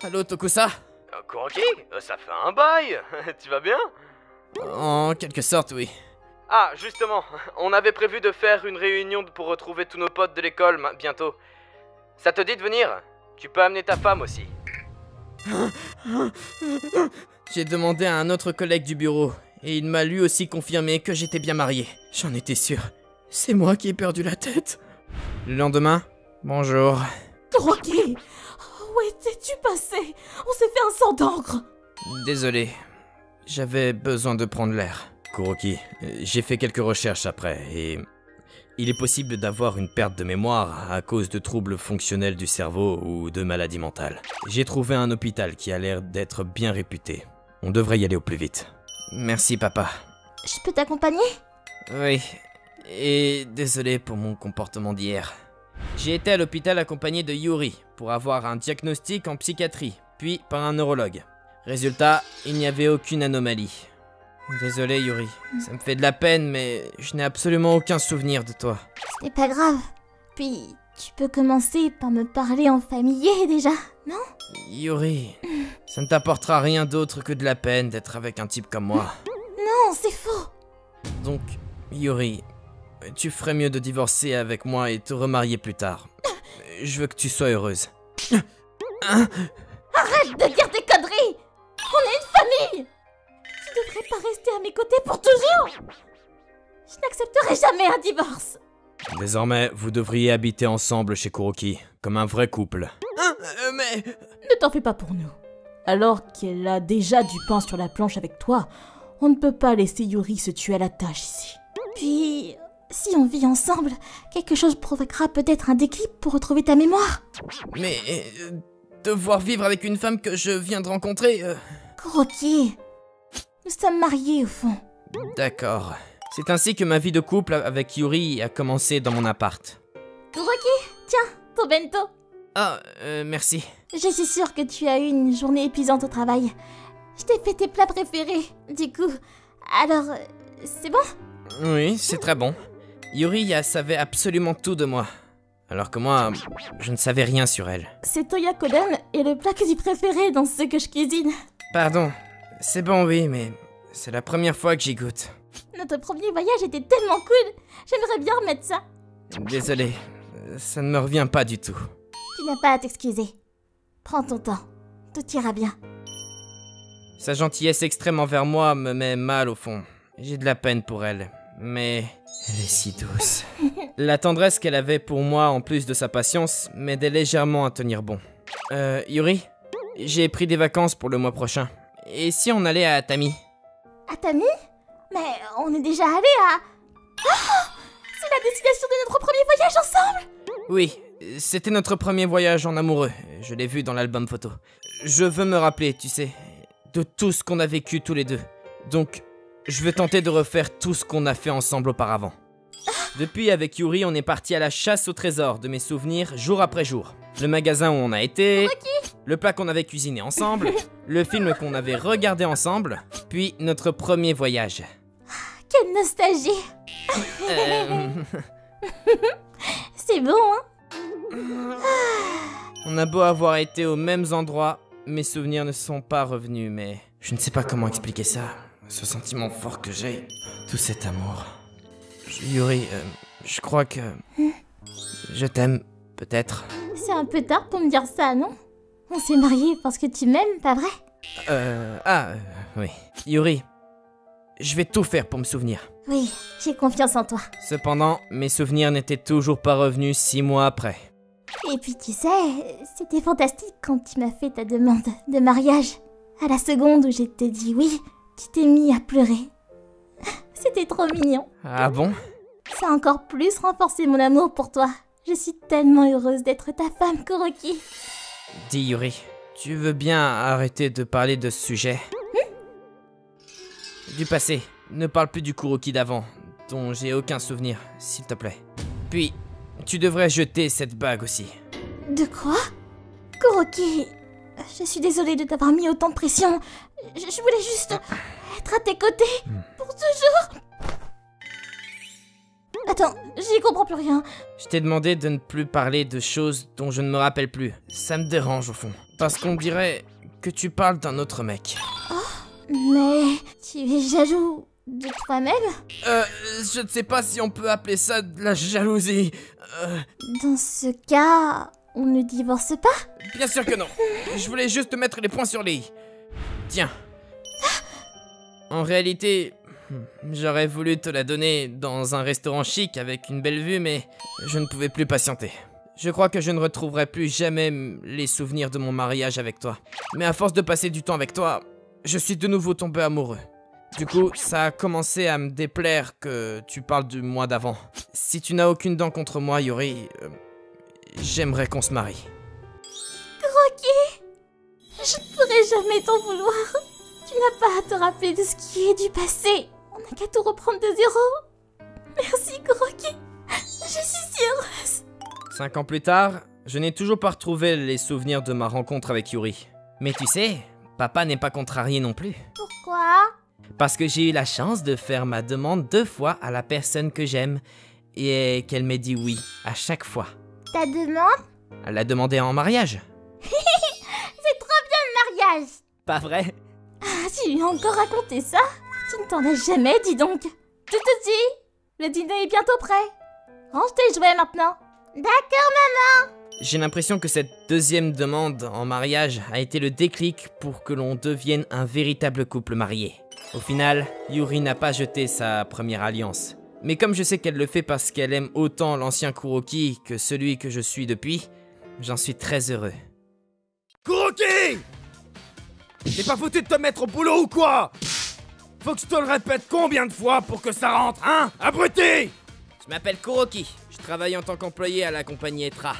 Allô, Tokusa? Kuroki, ça fait un bail. Tu vas bien? En quelque sorte, oui. Ah, justement, on avait prévu de faire une réunion pour retrouver tous nos potes de l'école bientôt. Ça te dit de venir? Tu peux amener ta femme aussi. J'ai demandé à un autre collègue du bureau, et il m'a lui aussi confirmé que j'étais bien marié. J'en étais sûr. C'est moi qui ai perdu la tête. Le lendemain, bonjour. Kuroki, où étais-tu passé? On s'est fait un sang d'encre. Désolé, j'avais besoin de prendre l'air. Kuroki, j'ai fait quelques recherches après, et il est possible d'avoir une perte de mémoire à cause de troubles fonctionnels du cerveau ou de maladies mentales. J'ai trouvé un hôpital qui a l'air d'être bien réputé. On devrait y aller au plus vite. Merci, papa. Je peux t'accompagner? Oui, et désolé pour mon comportement d'hier. J'ai été à l'hôpital accompagné de Yuri pour avoir un diagnostic en psychiatrie, puis par un neurologue. Résultat, il n'y avait aucune anomalie. Désolé Yuri, ça me fait de la peine, mais je n'ai absolument aucun souvenir de toi. Ce n'est pas grave. Puis, tu peux commencer par me parler en familier déjà, non? Yuri, ça ne t'apportera rien d'autre que de la peine d'être avec un type comme moi. Non, c'est faux. Donc, Yuri, tu ferais mieux de divorcer avec moi et te remarier plus tard. Je veux que tu sois heureuse. Arrête de dire des conneries. On est une famille. Tu devrais pas rester à mes côtés pour toujours. Je n'accepterai jamais un divorce. Désormais, vous devriez habiter ensemble chez Kuroki, comme un vrai couple. Mais... Ne t'en fais pas pour nous. Alors qu'elle a déjà du pain sur la planche avec toi, on ne peut pas laisser Yuri se tuer à la tâche ici. Puis, si on vit ensemble, quelque chose provoquera peut-être un déclic pour retrouver ta mémoire. Mais... devoir vivre avec une femme que je viens de rencontrer... Kuroki, nous sommes mariés au fond. D'accord. C'est ainsi que ma vie de couple avec Yuri a commencé dans mon appart. Kuroki, tiens, ton bento. Ah, merci. Je suis sûre que tu as eu une journée épuisante au travail. Je t'ai fait tes plats préférés, du coup. Alors, c'est bon? Oui, c'est très bon. Yuri savait absolument tout de moi. Alors que moi, je ne savais rien sur elle. C'est Toyakoden et le plat que tu préférais dans ce que je cuisine. Pardon, c'est bon oui, mais c'est la première fois que j'y goûte. Notre premier voyage était tellement cool. J'aimerais bien remettre ça. Désolé, ça ne me revient pas du tout. Tu n'as pas à t'excuser. Prends ton temps. Tout ira bien. Sa gentillesse extrême envers moi me met mal au fond. J'ai de la peine pour elle, mais elle est si douce. La tendresse qu'elle avait pour moi, en plus de sa patience, m'aidait légèrement à tenir bon. Yuri, j'ai pris des vacances pour le mois prochain. Et si on allait à Atami? Atami? Mais on est déjà allé à... Oh, c'est la destination de notre premier voyage ensemble! Oui, c'était notre premier voyage en amoureux. Je l'ai vu dans l'album photo. Je veux me rappeler, tu sais, de tout ce qu'on a vécu tous les deux. Donc, je veux tenter de refaire tout ce qu'on a fait ensemble auparavant. Depuis, avec Yuri, on est parti à la chasse au trésor de mes souvenirs jour après jour. Le magasin où on a été, le plat qu'on avait cuisiné ensemble, le film qu'on avait regardé ensemble, puis notre premier voyage. Quelle nostalgie! C'est bon, hein? On a beau avoir été aux mêmes endroits, mes souvenirs ne sont pas revenus, mais je ne sais pas comment expliquer ça. Ce sentiment fort que j'ai, tout cet amour. Yuri, je crois que... Je t'aime, peut-être. C'est un peu tard pour me dire ça, non? On s'est mariés parce que tu m'aimes, pas vrai? Oui. Yuri, je vais tout faire pour me souvenir. Oui, j'ai confiance en toi. Cependant, mes souvenirs n'étaient toujours pas revenus 6 mois après. Et puis tu sais, c'était fantastique quand tu m'as fait ta demande de mariage. À la seconde où j'ai te dit oui, tu t'es mis à pleurer. C'était trop mignon. Ah bon? Ça a encore plus renforcé mon amour pour toi. Je suis tellement heureuse d'être ta femme, Kuroki. Dis Yuri, tu veux bien arrêter de parler de ce sujet? Du passé. Ne parle plus du Kuroki d'avant, dont j'ai aucun souvenir, s'il te plaît. Puis, tu devrais jeter cette bague aussi. De quoi? Kuroki, je suis désolée de t'avoir mis autant de pression. Je voulais juste être à tes côtés, pour toujours. Attends, j'y comprends plus rien. Je t'ai demandé de ne plus parler de choses dont je ne me rappelle plus. Ça me dérange au fond. Parce qu'on dirait que tu parles d'un autre mec. Mais tu es jaloux De toi-même? Je ne sais pas si on peut appeler ça de la jalousie. Dans ce cas, on ne divorce pas? Bien sûr que non. Je voulais juste te mettre les points sur les i. Tiens. En réalité, j'aurais voulu te la donner dans un restaurant chic avec une belle vue, mais je ne pouvais plus patienter. Je crois que je ne retrouverai plus jamais les souvenirs de mon mariage avec toi. Mais à force de passer du temps avec toi, je suis de nouveau tombé amoureux. Du coup, ça a commencé à me déplaire que tu parles du mois d'avant. Si tu n'as aucune dent contre moi, Yuri, j'aimerais qu'on se marie. Croquis! Je ne pourrai jamais t'en vouloir. Tu n'as pas à te rappeler de ce qui est du passé. On n'a qu'à tout reprendre de zéro. Merci, Croquis. Je suis si heureuse. 5 ans plus tard, je n'ai toujours pas retrouvé les souvenirs de ma rencontre avec Yuri. Mais tu sais, papa n'est pas contrarié non plus. Pourquoi? Parce que j'ai eu la chance de faire ma demande 2 fois à la personne que j'aime et qu'elle m'ait dit oui à chaque fois. Ta demande? Elle l'a demandé en mariage. C'est trop bien le mariage. Pas vrai? Ah, tu lui as encore raconté ça? Tu ne t'en as jamais, dis donc. Tu te dis? Le dîner est bientôt prêt. Range tes jouets maintenant. D'accord, maman. J'ai l'impression que cette deuxième demande en mariage a été le déclic pour que l'on devienne un véritable couple marié. Au final, Yuri n'a pas jeté sa première alliance. Mais comme je sais qu'elle le fait parce qu'elle aime autant l'ancien Kuroki que celui que je suis depuis, j'en suis très heureux. Kuroki! T'es pas foutu de te mettre au boulot ou quoi? Faut que je te le répète combien de fois pour que ça rentre, hein? Abruti! Je m'appelle Kuroki, je travaille en tant qu'employé à la compagnie Etra.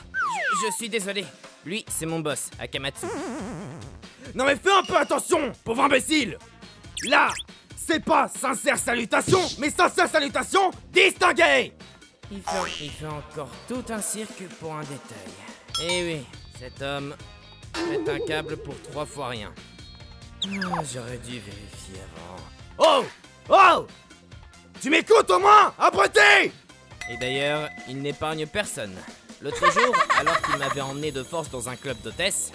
Je suis désolé, lui c'est mon boss, Akamatsu. Non mais fais un peu attention, pauvre imbécile! Là, c'est pas sincère salutation, mais sincère salutation distinguée! Il fait encore tout un cirque pour un détail. Eh oui, cet homme pète un câble pour 3 fois rien. Ah, j'aurais dû vérifier avant. Oh! Oh! Tu m'écoutes au moins, abruti! Et d'ailleurs, il n'épargne personne. L'autre jour, alors qu'il m'avait emmené de force dans un club d'hôtesse...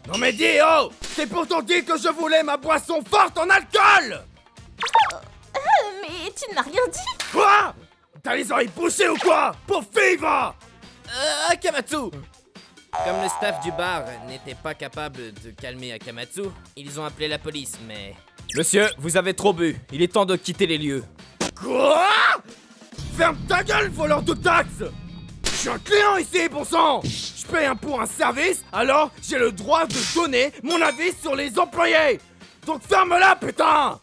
Non mais dis, oh! T'es pourtant dit que je voulais ma boisson forte en alcool! Mais tu ne m'as rien dit. Quoi? T'as les oreilles bouchées ou quoi? Pauvre fille, va! Akamatsu! Comme le staff du bar n'était pas capable de calmer Akamatsu, ils ont appelé la police, mais... Monsieur, vous avez trop bu. Il est temps de quitter les lieux. Quoi? Ferme ta gueule, voleur de taxes! Je suis un client ici, bon sang! Je paye pour un service, alors j'ai le droit de donner mon avis sur les employés! Donc ferme-la, putain!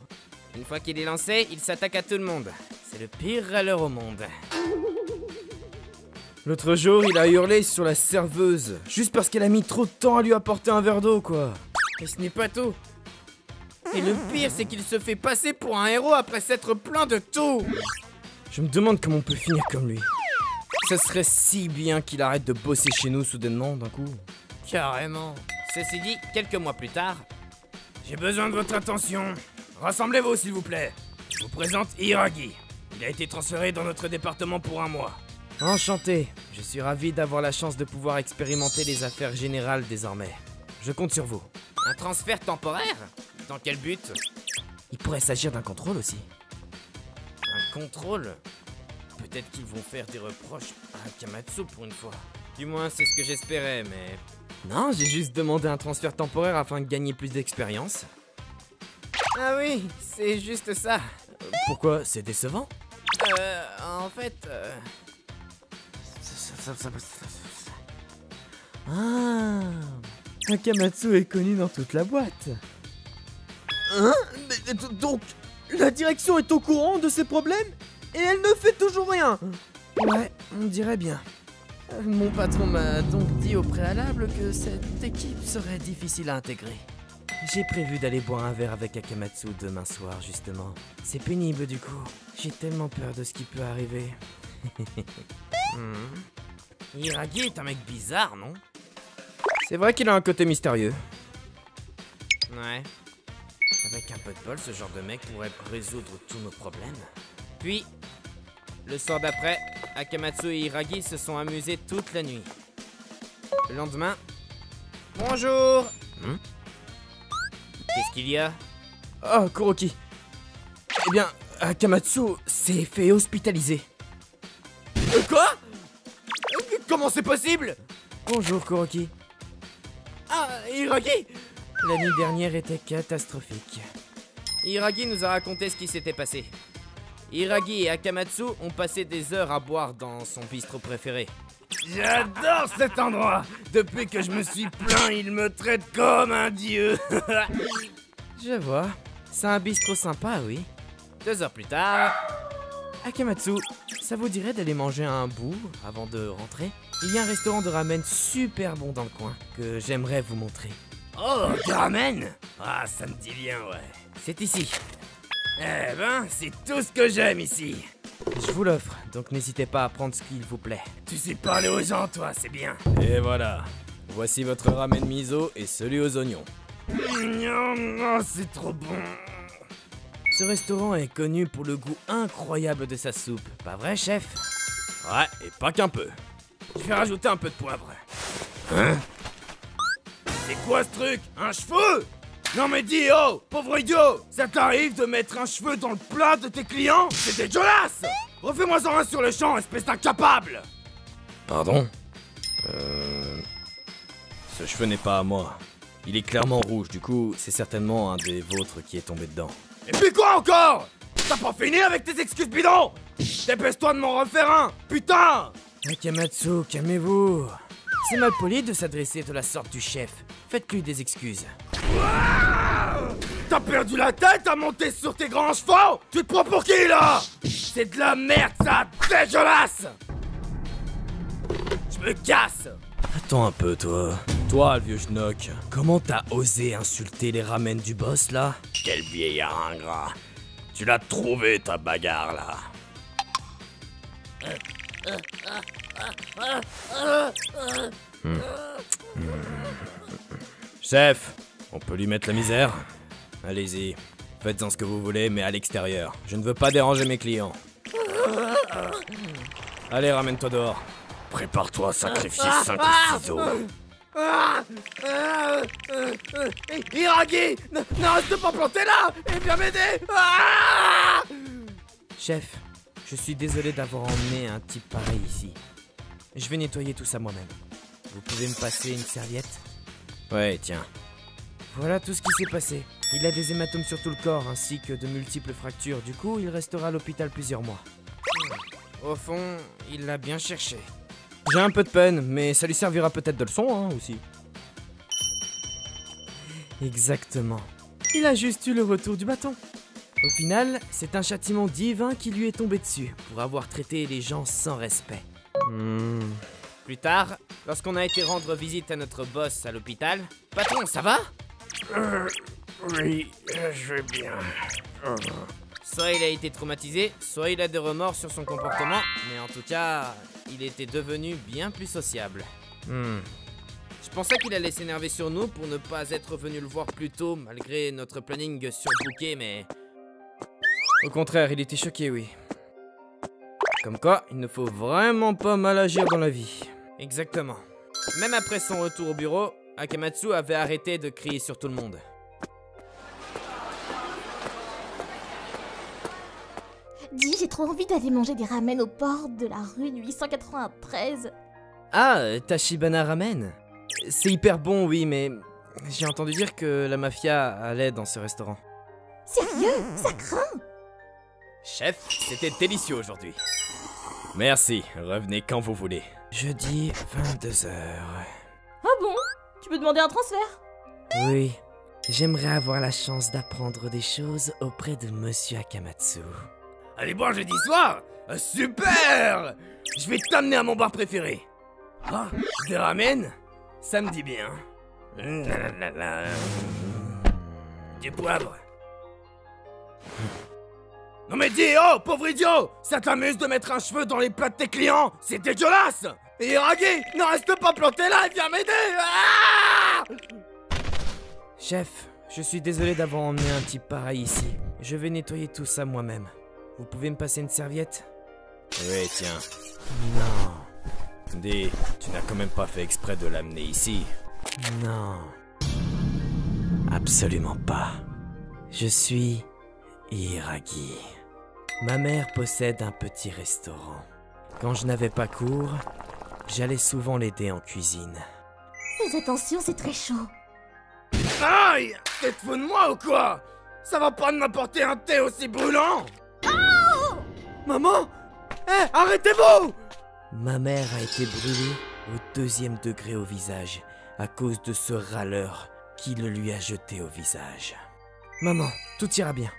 Une fois qu'il est lancé, il s'attaque à tout le monde. C'est le pire râleur au monde. L'autre jour, il a hurlé sur la serveuse, juste parce qu'elle a mis trop de temps à lui apporter un verre d'eau, quoi. Et ce n'est pas tout. Et le pire, c'est qu'il se fait passer pour un héros après s'être plaint de tout. Je me demande comment on peut finir comme lui. Ce serait si bien qu'il arrête de bosser chez nous soudainement, d'un coup. Carrément. Ceci dit, quelques mois plus tard... J'ai besoin de votre attention. Rassemblez-vous, s'il vous plaît. Je vous présente Hiragi. Il a été transféré dans notre département pour 1 mois. Enchanté. Je suis ravi d'avoir la chance de pouvoir expérimenter les affaires générales désormais. Je compte sur vous. Un transfert temporaire? Dans quel but? Il pourrait s'agir d'un contrôle aussi. Un contrôle? Peut-être qu'ils vont faire des reproches à Akamatsu pour une fois. Du moins, c'est ce que j'espérais, mais... Non, j'ai juste demandé un transfert temporaire afin de gagner plus d'expérience. Ah oui, c'est juste ça. Pourquoi? C'est décevant? En fait... Ah, Akamatsu est connu dans toute la boîte. Hein? Mais, donc, la direction est au courant de ces problèmes et elle ne fait toujours rien. Ouais, on dirait bien. Mon patron m'a donc dit au préalable que cette équipe serait difficile à intégrer. J'ai prévu d'aller boire un verre avec Akamatsu demain soir, justement. C'est pénible du coup. J'ai tellement peur de ce qui peut arriver. Hiragi est un mec bizarre, non? C'est vrai qu'il a un côté mystérieux. Ouais. Avec un peu de bol, ce genre de mec pourrait résoudre tous nos problèmes. Puis, le soir d'après, Akamatsu et Hiragi se sont amusés toute la nuit. Le lendemain... Bonjour! Qu'est-ce qu'il y a? Oh, Kuroki! bien, Akamatsu s'est fait hospitaliser. Quoi? Comment c'est possible? Bonjour, Kuroki. Ah, Hiragi! La nuit dernière était catastrophique. Hiragi nous a raconté ce qui s'était passé. Hiragi et Akamatsu ont passé des heures à boire dans son bistrot préféré. J'adore cet endroit! Depuis que je me suis plaint, il me traite comme un dieu! Je vois. C'est un bistrot sympa, oui. 2 heures plus tard... Akamatsu, ça vous dirait d'aller manger un bout avant de rentrer? Il y a un restaurant de ramen super bon dans le coin que j'aimerais vous montrer. Oh, du ramen? Ah, ça me dit bien, ouais. C'est ici. Eh ben, c'est tout ce que j'aime ici. Je vous l'offre, donc n'hésitez pas à prendre ce qu'il vous plaît. Tu sais parler aux gens, toi, c'est bien. Et voilà. Voici votre ramen miso et celui aux oignons. Oh, c'est trop bon. Ce restaurant est connu pour le goût incroyable de sa soupe, pas vrai, chef? Ouais, et pas qu'un peu. Je vais rajouter un peu de poivre. Hein? C'est quoi ce truc? Un cheveu? Non mais dis, oh, pauvre idiot! Ça t'arrive de mettre un cheveu dans le plat de tes clients? C'est dégueulasse! Refais-moi-en un sur le champ, espèce d'incapable! Pardon? Ce cheveu n'est pas à moi. Il est clairement rouge, du coup, c'est certainement un des vôtres qui est tombé dedans. Et puis quoi encore? T'as pas fini avec tes excuses bidons? Dépêche-toi de m'en refaire un, putain! Akamatsu, calmez-vous. C'est mal poli de s'adresser de la sorte du chef. Faites-lui des excuses. T'as perdu la tête à monter sur tes grands chevaux? Tu te prends pour qui là? C'est de la merde ça, dégueulasse! Je me casse! Attends un peu, toi. Toi, le vieux schnock, comment t'as osé insulter les ramen du boss, là? Quel vieillard ingrat! Tu l'as trouvé ta bagarre là! Chef, on peut lui mettre la misère? Allez-y, faites-en ce que vous voulez, mais à l'extérieur. Je ne veux pas déranger mes clients. Allez, ramène-toi dehors. Prépare-toi à sacrifier 5 ciseaux. Hiragi! Ne reste pas planté là! Et viens m'aider! Chef, je suis désolé d'avoir emmené un type pareil ici. Je vais nettoyer tout ça moi-même. Vous pouvez me passer une serviette? Ouais, tiens. Voilà tout ce qui s'est passé. Il a des hématomes sur tout le corps, ainsi que de multiples fractures. Du coup, il restera à l'hôpital plusieurs mois. Au fond, il l'a bien cherché. J'ai un peu de peine, mais ça lui servira peut-être de leçon, hein, aussi. Exactement. Il a juste eu le retour du bâton. Au final, c'est un châtiment divin qui lui est tombé dessus, pour avoir traité les gens sans respect. Plus tard, lorsqu'on a été rendre visite à notre boss à l'hôpital... Patron, ça va? Oui, je vais bien. Soit il a été traumatisé, soit il a des remords sur son comportement, mais en tout cas, il était devenu bien plus sociable. Je pensais qu'il allait s'énerver sur nous pour ne pas être venu le voir plus tôt, malgré notre planning surbooké, mais... Au contraire, il était choqué, oui. Comme quoi, il ne faut vraiment pas mal agir dans la vie. Exactement. Même après son retour au bureau, Akamatsu avait arrêté de crier sur tout le monde. Dis, j'ai trop envie d'aller manger des ramen au bord de la rue 893. Ah, Tachibana Ramen. C'est hyper bon, oui, mais j'ai entendu dire que la mafia allait dans ce restaurant. Sérieux? Ça craint? Chef, c'était délicieux aujourd'hui. Merci, revenez quand vous voulez. Jeudi, 22h. Ah bon? Tu peux demander un transfert? Oui, j'aimerais avoir la chance d'apprendre des choses auprès de Monsieur Akamatsu. Allez boire jeudi soir? Super! Je vais t'amener à mon bar préféré. Ah, des ramen? Ça me dit bien. Du poivre. Non mais dis, oh, pauvre idiot! Ça t'amuse de mettre un cheveu dans les plats de tes clients? C'est dégueulasse! Et Hiragi, ne reste pas planté là et viens m'aider! Chef, je suis désolé d'avoir emmené un type pareil ici. Je vais nettoyer tout ça moi-même. Vous pouvez me passer une serviette? Oui, tiens. Non. Dis, tu n'as quand même pas fait exprès de l'amener ici. Non. Absolument pas. Je suis Hiragi. Ma mère possède un petit restaurant. Quand je n'avais pas cours, j'allais souvent l'aider en cuisine. Fais attention, c'est très chaud. Aïe! T'es fou de moi ou quoi? Ça va pas de m'apporter un thé aussi brûlant? Oh! Maman? Hé, arrêtez-vous! Ma mère a été brûlée au 2e degré au visage à cause de ce râleur qui le lui a jeté au visage. Maman, tout ira bien.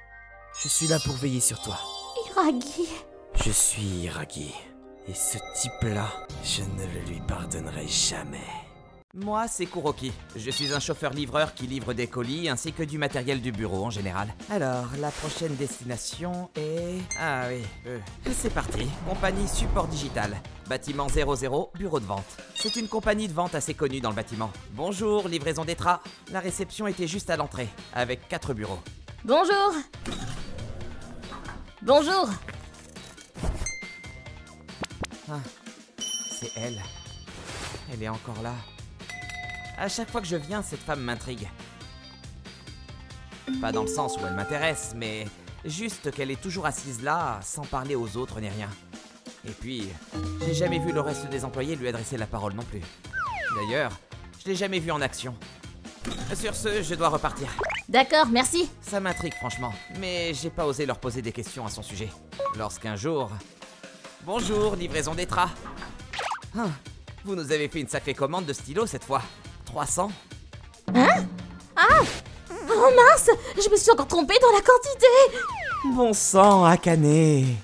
Je suis là pour veiller sur toi. Hiragi. Je suis Hiragi. Et ce type-là, je ne le lui pardonnerai jamais. Moi, c'est Kuroki. Je suis un chauffeur-livreur qui livre des colis ainsi que du matériel du bureau en général. Alors, la prochaine destination est... Ah oui, c'est parti. Compagnie Support Digital. Bâtiment 00, bureau de vente. C'est une compagnie de vente assez connue dans le bâtiment. Bonjour, livraison d'Etra. La réception était juste à l'entrée, avec 4 bureaux. Bonjour. Bonjour. Ah, c'est elle. Elle est encore là. À chaque fois que je viens, cette femme m'intrigue. Pas dans le sens où elle m'intéresse, mais juste qu'elle est toujours assise là, sans parler aux autres ni rien. Et puis, j'ai jamais vu le reste des employés lui adresser la parole non plus. D'ailleurs, je l'ai jamais vue en action. Sur ce, je dois repartir. D'accord, merci. Ça m'intrigue franchement, mais j'ai pas osé leur poser des questions à son sujet. Lorsqu'un jour... Bonjour, livraison d'Etra. Ah, vous nous avez fait une sacrée commande de stylos cette fois. 300. Hein? Ah! Oh mince! Je me suis encore trompée dans la quantité! Bon sang, Akane.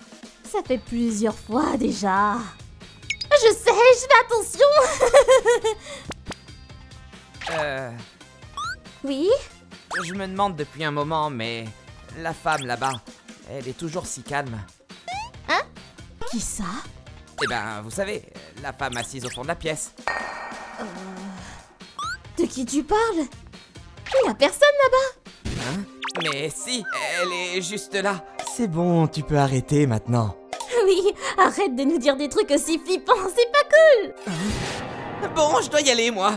Ça fait plusieurs fois déjà. Je sais, je fais attention! Oui? Je me demande depuis un moment, mais... La femme là-bas, elle est toujours si calme. Hein? Qui ça? Eh ben, vous savez, la femme assise au fond de la pièce. De qui tu parles? Il n'y a personne là-bas! Hein? Mais si, elle est juste là. C'est bon, tu peux arrêter maintenant. Oui, arrête de nous dire des trucs aussi flippants, c'est pas cool! Bon, je dois y aller, moi.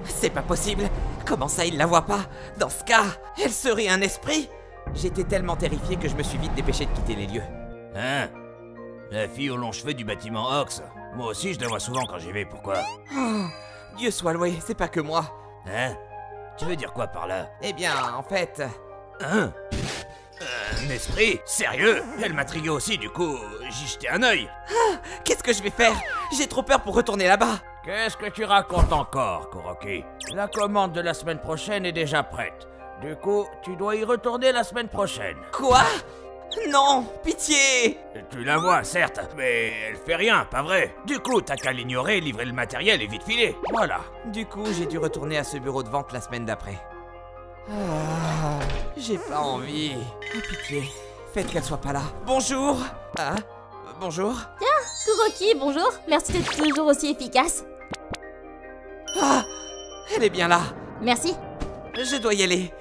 C'est pas possible. Comment ça, il la voit pas? Dans ce cas, elle serait un esprit? J'étais tellement terrifié que je me suis vite dépêché de quitter les lieux. Hein? La fille aux longs cheveux du bâtiment Ox. Moi aussi, je la vois souvent quand j'y vais, pourquoi? Oh, Dieu soit loué, c'est pas que moi. Hein? Tu veux dire quoi par là? Eh bien, en fait... Hein? Un esprit? Sérieux? Elle m'intriguait aussi, du coup, j'y jetais un œil. Qu'est-ce que je vais faire? J'ai trop peur pour retourner là-bas. Qu'est-ce que tu racontes encore, Kuroki? La commande de la semaine prochaine est déjà prête. Du coup, tu dois y retourner la semaine prochaine. Quoi? Non, pitié! Tu la vois, certes, mais elle fait rien, pas vrai? Du coup, t'as qu'à l'ignorer, livrer le matériel et vite filer. Voilà. Du coup, j'ai dû retourner à ce bureau de vente la semaine d'après. Ah, j'ai pas envie. Oh, pitié, faites qu'elle soit pas là. Bonjour! Ah, bonjour? Kuroki, bonjour. Merci d'être toujours aussi efficace. Ah, elle est bien là. Merci. Je dois y aller,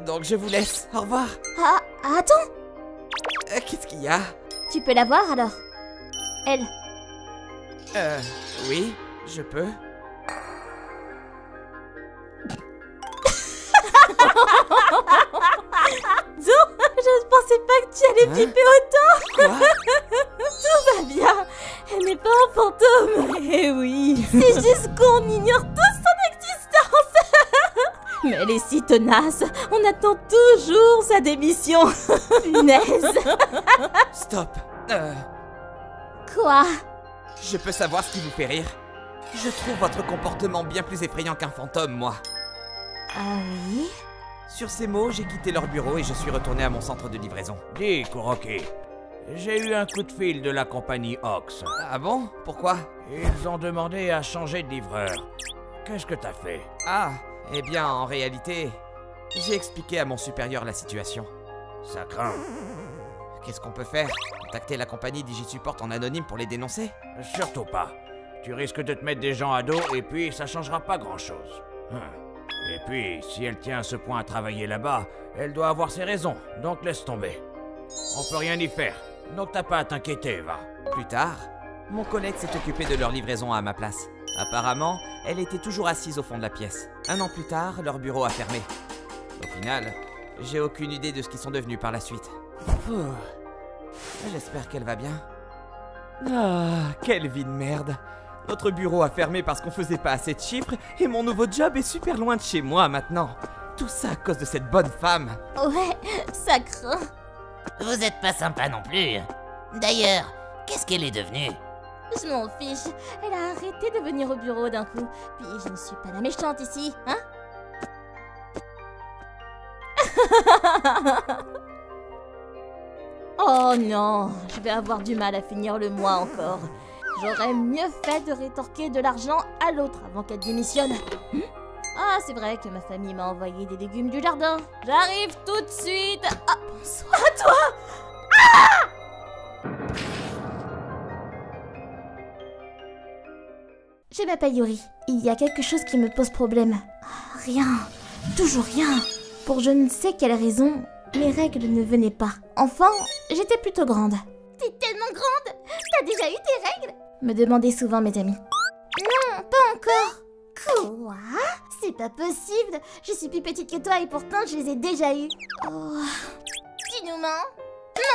donc je vous laisse. Au revoir. Ah, attends! Qu'est-ce qu'il y a? Tu peux la voir alors? Elle. Oui, je peux. Je pensais pas que tu allais piper autant! Quoi? Tout va bien! Elle n'est pas un fantôme! Eh oui! C'est juste qu'on ignore tous son existence! Mais elle est si tenace! On attend toujours sa démission! Punaise! Stop. Quoi? Je peux savoir ce qui vous fait rire? Je trouve votre comportement bien plus effrayant qu'un fantôme, moi. Ah oui? Sur ces mots, j'ai quitté leur bureau et je suis retourné à mon centre de livraison. Dis, Kuroki, j'ai eu un coup de fil de la compagnie Ox. Ah bon? Pourquoi? Ils ont demandé à changer de livreur. Qu'est-ce que t'as fait? Ah, eh bien, en réalité, j'ai expliqué à mon supérieur la situation. Ça craint. Qu'est-ce qu'on peut faire? Contacter la compagnie DigiSupport en anonyme pour les dénoncer? Surtout pas. Tu risques de te mettre des gens à dos et puis ça changera pas grand-chose. Et puis, si elle tient à ce point à travailler là-bas, elle doit avoir ses raisons, donc laisse tomber. On peut rien y faire, donc t'as pas à t'inquiéter, va. Plus tard, mon collègue s'est occupé de leur livraison à ma place. Apparemment, elle était toujours assise au fond de la pièce. 1 an plus tard, leur bureau a fermé. Au final, j'ai aucune idée de ce qu'ils sont devenus par la suite. Ouh. J'espère qu'elle va bien. Ah, quelle vie de merde. Notre bureau a fermé parce qu'on faisait pas assez de chiffres et mon nouveau job est super loin de chez moi maintenant. Tout ça à cause de cette bonne femme. Ouais, ça craint. Vous êtes pas sympa non plus. D'ailleurs, qu'est-ce qu'elle est devenue? Je m'en fiche. Elle a arrêté de venir au bureau d'un coup. Puis je ne suis pas la méchante ici, hein? Oh non, je vais avoir du mal à finir le mois encore. J'aurais mieux fait de rétorquer de l'argent à l'autre avant qu'elle démissionne. Ah, c'est vrai que ma famille m'a envoyé des légumes du jardin. J'arrive tout de suite. Ah, bonsoir à toi. Je m'appelle Yuri. Il y a quelque chose qui me pose problème. Rien. Toujours rien. Pour je ne sais quelle raison, mes règles ne venaient pas. Enfant, j'étais plutôt grande. T'es tellement grande. T'as déjà eu tes règles? Me demandaient souvent mes amis. Non, pas encore. Quoi? C'est pas possible. Je suis plus petite que toi et pourtant je les ai déjà eues. Oh. Tu nous mens?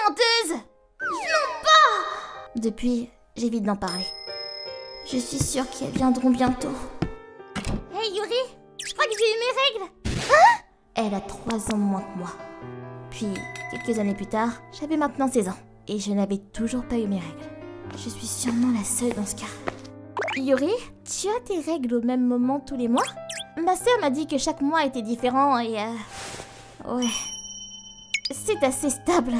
Menteuse! Je mens pas! Depuis, j'évite d'en parler. Je suis sûre qu'elles viendront bientôt. Hey Yuri, je crois que j'ai eu mes règles. Hein? Elle a 3 ans moins que moi. Puis, quelques années plus tard, j'avais maintenant 16 ans. Et je n'avais toujours pas eu mes règles. Je suis sûrement la seule dans ce cas. Yuri, tu as tes règles au même moment tous les mois? Ma sœur m'a dit que chaque mois était différent et ouais. C'est assez stable.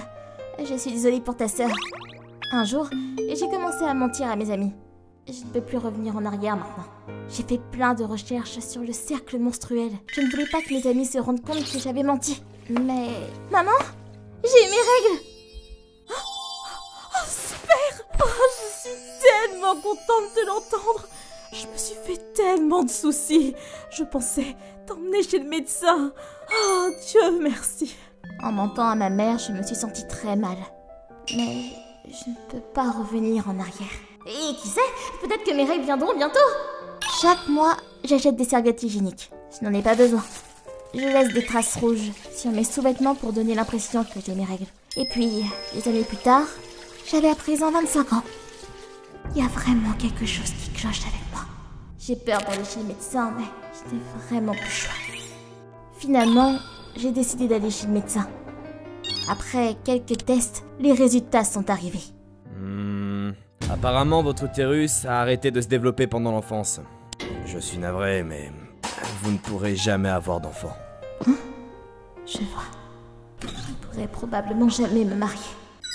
Je suis désolée pour ta sœur. Un jour, j'ai commencé à mentir à mes amis. Je ne peux plus revenir en arrière maintenant. J'ai fait plein de recherches sur le cercle menstruel. Je ne voulais pas que mes amis se rendent compte que j'avais menti. Mais... Maman, j'ai eu mes règles. Oh, super! Oh, je suis tellement contente de l'entendre. Je me suis fait tellement de soucis. Je pensais t'emmener chez le médecin. Oh, Dieu merci. En mentant à ma mère, je me suis sentie très mal. Mais je ne peux pas revenir en arrière. Et qui sait, peut-être que mes règles viendront bientôt. Chaque mois, j'achète des serviettes hygiéniques. Je n'en ai pas besoin. Je laisse des traces rouges sur mes sous-vêtements pour donner l'impression que j'ai mes règles. Et puis, des années plus tard, j'avais à présent 25 ans. Il y a vraiment quelque chose qui cloche avec moi. J'ai peur d'aller chez le médecin, mais je n'ai vraiment plus le choix. Finalement, j'ai décidé d'aller chez le médecin. Après quelques tests, les résultats sont arrivés. Apparemment, votre utérus a arrêté de se développer pendant l'enfance. Je suis navré, mais vous ne pourrez jamais avoir d'enfant. Je vois. Je ne pourrais probablement jamais me marier.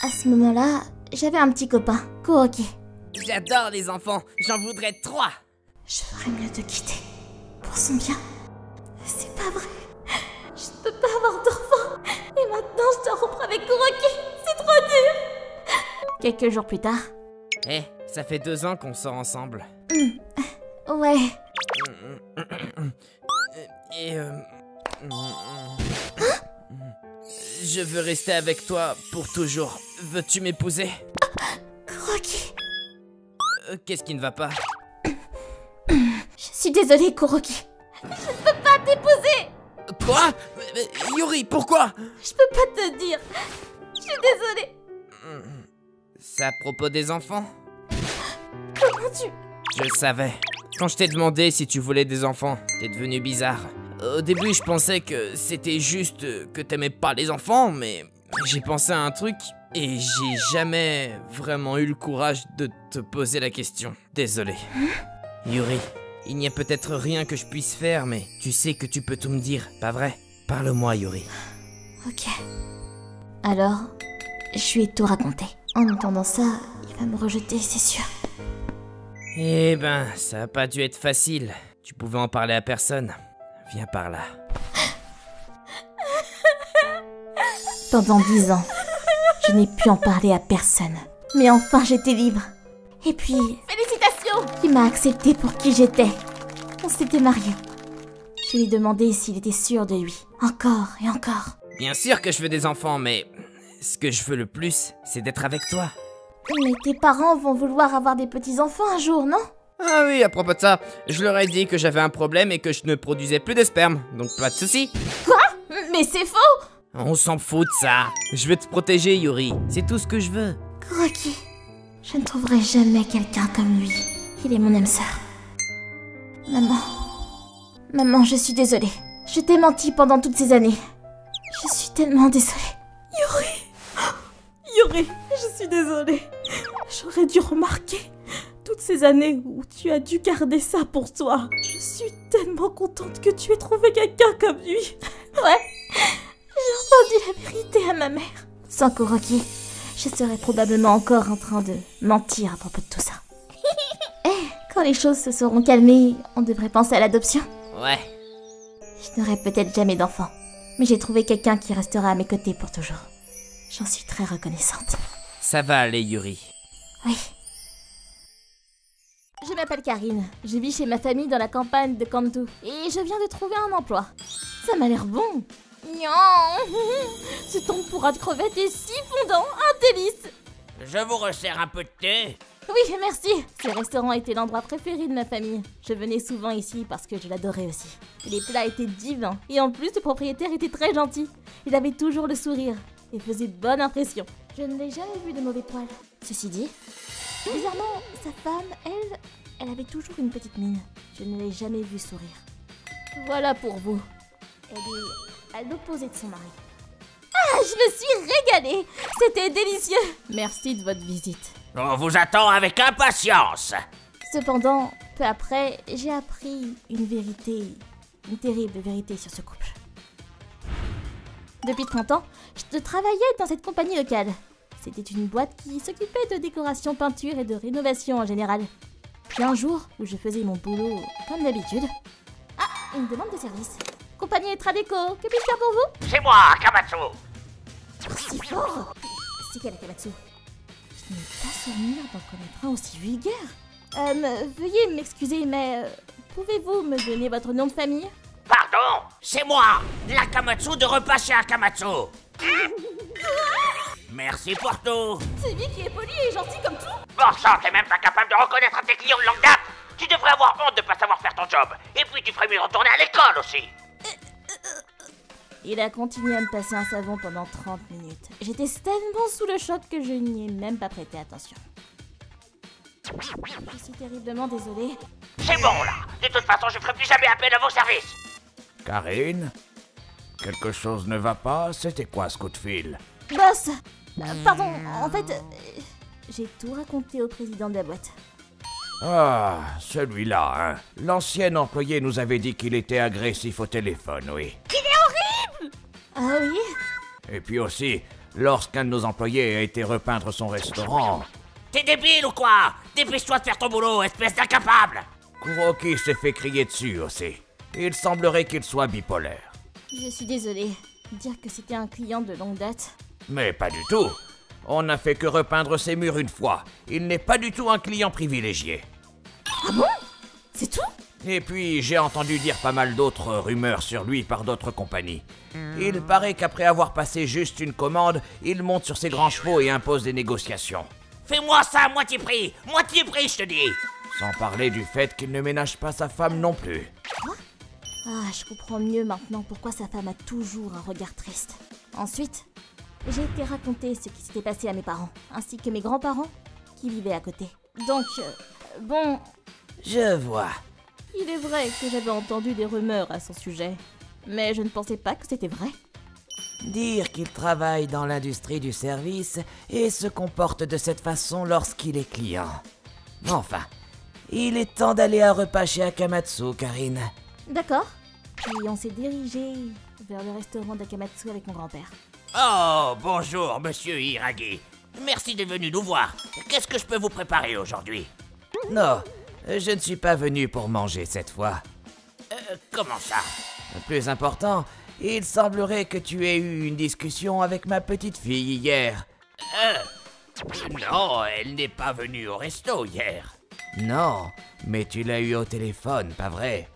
À ce moment-là, j'avais un petit copain, Kuroki. J'adore les enfants, j'en voudrais 3. Je ferais mieux de quitter. Pour son bien. C'est pas vrai. Je ne peux pas avoir d'enfant. Et maintenant, je dois rompre avec Kuroki. C'est trop dur. Quelques jours plus tard. Eh, ça fait 2 ans qu'on sort ensemble. Ouais. Et je veux rester avec toi pour toujours. Veux-tu m'épouser? Kuroki. Qu'est-ce qui ne va pas? Je suis désolée, Kuroki. Je ne peux pas t'épouser. Quoi? Yuri, pourquoi? Je peux pas te dire. Je suis désolée. C'est à propos des enfants? Comment tu... Je le savais. Quand je t'ai demandé si tu voulais des enfants, t'es devenu bizarre. Au début, je pensais que c'était juste que t'aimais pas les enfants, mais j'ai pensé à un truc et j'ai jamais vraiment eu le courage de te poser la question. Désolé. Yuri, il n'y a peut-être rien que je puisse faire, mais tu sais que tu peux tout me dire, pas vrai? Parle-moi, Yuri. Ok. Alors, je lui ai tout raconté. En entendant ça, il va me rejeter, c'est sûr. Eh ben, ça a pas dû être facile. Tu pouvais en parler à personne. Viens par là. Pendant 10 ans, je n'ai pu en parler à personne. Mais enfin, j'étais libre. Et puis... Félicitations! Il m'a accepté pour qui j'étais. On s'était mariés. Je lui ai demandé s'il était sûr de lui. Encore et encore. Bien sûr que je veux des enfants, mais... ce que je veux le plus, c'est d'être avec toi. Mais tes parents vont vouloir avoir des petits-enfants un jour, non? Ah oui, à propos de ça, je leur ai dit que j'avais un problème et que je ne produisais plus de sperme, donc pas de soucis. Quoi? Mais c'est faux! On s'en fout de ça. Je vais te protéger, Yuri. C'est tout ce que je veux. Kuroki, je ne trouverai jamais quelqu'un comme lui. Il est mon âme sœur. Maman, je suis désolée. Je t'ai menti pendant toutes ces années. Je suis tellement désolée. Yuri, je suis désolée. J'aurais dû remarquer toutes ces années où tu as dû garder ça pour toi. Je suis tellement contente que tu aies trouvé quelqu'un comme lui. Ouais, j'ai enfin dit la vérité à ma mère. Sans Kuroki, je serais probablement encore en train de mentir à propos de tout ça. Quand les choses se seront calmées, on devrait penser à l'adoption. Ouais. Je n'aurai peut-être jamais d'enfant, mais j'ai trouvé quelqu'un qui restera à mes côtés pour toujours. J'en suis très reconnaissante. Ça va aller, Yuri. Oui. Je m'appelle Karine. Je vis chez ma famille dans la campagne de Kanto. Et je viens de trouver un emploi. Ça m'a l'air bon. Nyan. Ce tempura de crevettes est si fondant, un délice. Je vous resserre un peu de thé. Oui, merci. Ce restaurant était l'endroit préféré de ma famille. Je venais souvent ici parce que je l'adorais aussi. Les plats étaient divins. Et en plus, le propriétaire était très gentil. Il avait toujours le sourire et faisait bonne impression. Je ne l'ai jamais vu de mauvais poil. Ceci dit, bizarrement, sa femme, elle avait toujours une petite mine. Je ne l'ai jamais vue sourire. Voilà pour vous. Elle est à l'opposé de son mari. Ah, je me suis régalée. C'était délicieux. Merci de votre visite. On vous attend avec impatience. Cependant, peu après, j'ai appris une terrible vérité sur ce couple. Depuis 30 ans, je travaillais dans cette compagnie locale. C'était une boîte qui s'occupait de décoration, peinture et de rénovation en général. Puis un jour, où je faisais mon boulot comme d'habitude... Ah, une demande de service. Compagnie Etradeco, que puis-je faire pour vous? C'est moi, Akamatsu. Si fort. C'est quel Akamatsu? Je n'ai pas souvenir d'en connaître un aussi vulgaire. Veuillez m'excuser, mais pouvez-vous me donner votre nom de famille? Pardon, c'est moi, l'Akamatsu de repas chez Akamatsu. Merci pour tout. C'est lui qui est poli et gentil comme tout. Bon sang, t'es même pas capable de reconnaître tes clients de longue date. Tu devrais avoir honte de pas savoir faire ton job. Et puis tu ferais mieux de retourner à l'école aussi. Il a continué à me passer un savon pendant 30 minutes. J'étais tellement sous le choc que je n'y ai même pas prêté attention. Je suis terriblement désolée. C'est bon là. De toute façon, je ferai plus jamais appel à vos services. Karine, quelque chose ne va pas? C'était quoi ce coup de fil? Boss, pardon, en fait, j'ai tout raconté au président de la boîte. Ah, celui-là, hein. L'ancien employé nous avait dit qu'il était agressif au téléphone, oui. Ah oui? Et puis aussi, lorsqu'un de nos employés a été repeindre son restaurant... T'es débile ou quoi? Dépêche-toi de faire ton boulot, espèce d'incapable. Kuroki s'est fait crier dessus aussi. Il semblerait qu'il soit bipolaire. Je suis désolée. Dire que c'était un client de longue date... Mais pas du tout. On n'a fait que repeindre ses murs une fois. Il n'est pas du tout un client privilégié. Ah bon? C'est tout? Et puis, j'ai entendu dire pas mal d'autres rumeurs sur lui par d'autres compagnies. Il paraît qu'après avoir passé juste une commande, il monte sur ses grands chevaux et impose des négociations. Fais-moi ça à moitié prix, je te dis. Sans parler du fait qu'il ne ménage pas sa femme non plus. Quoi? Ah, je comprends mieux maintenant pourquoi sa femme a toujours un regard triste. Ensuite, j'ai été raconter ce qui s'était passé à mes parents, ainsi que mes grands-parents, qui vivaient à côté. Donc, bon... Je vois. Il est vrai que j'avais entendu des rumeurs à son sujet, mais je ne pensais pas que c'était vrai. Dire qu'il travaille dans l'industrie du service et se comporte de cette façon lorsqu'il est client. Enfin, il est temps d'aller à repas chez Akamatsu, Karine. D'accord. Puis on s'est dirigé vers le restaurant d'Akamatsu avec mon grand-père. Oh, bonjour, monsieur Hiragi. Merci d'être venu nous voir. Qu'est-ce que je peux vous préparer aujourd'hui? Non, je ne suis pas venu pour manger cette fois. Comment ça? Plus important, il semblerait que tu aies eu une discussion avec ma petite fille hier. Non, elle n'est pas venue au resto hier. Non, mais tu l'as eu au téléphone, pas vrai?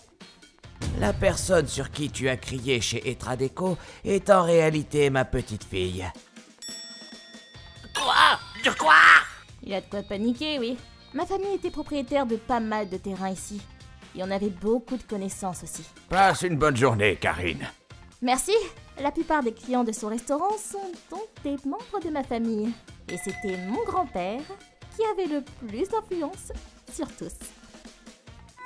La personne sur qui tu as crié chez Etradeco est en réalité ma petite fille. Quoi? De quoi? Il a de quoi paniquer, oui. Ma famille était propriétaire de pas mal de terrains ici. Et on avait beaucoup de connaissances aussi. Passe une bonne journée, Karine. Merci, La plupart des clients de son restaurant sont donc des membres de ma famille. Et c'était mon grand-père qui avait le plus d'influence sur tous.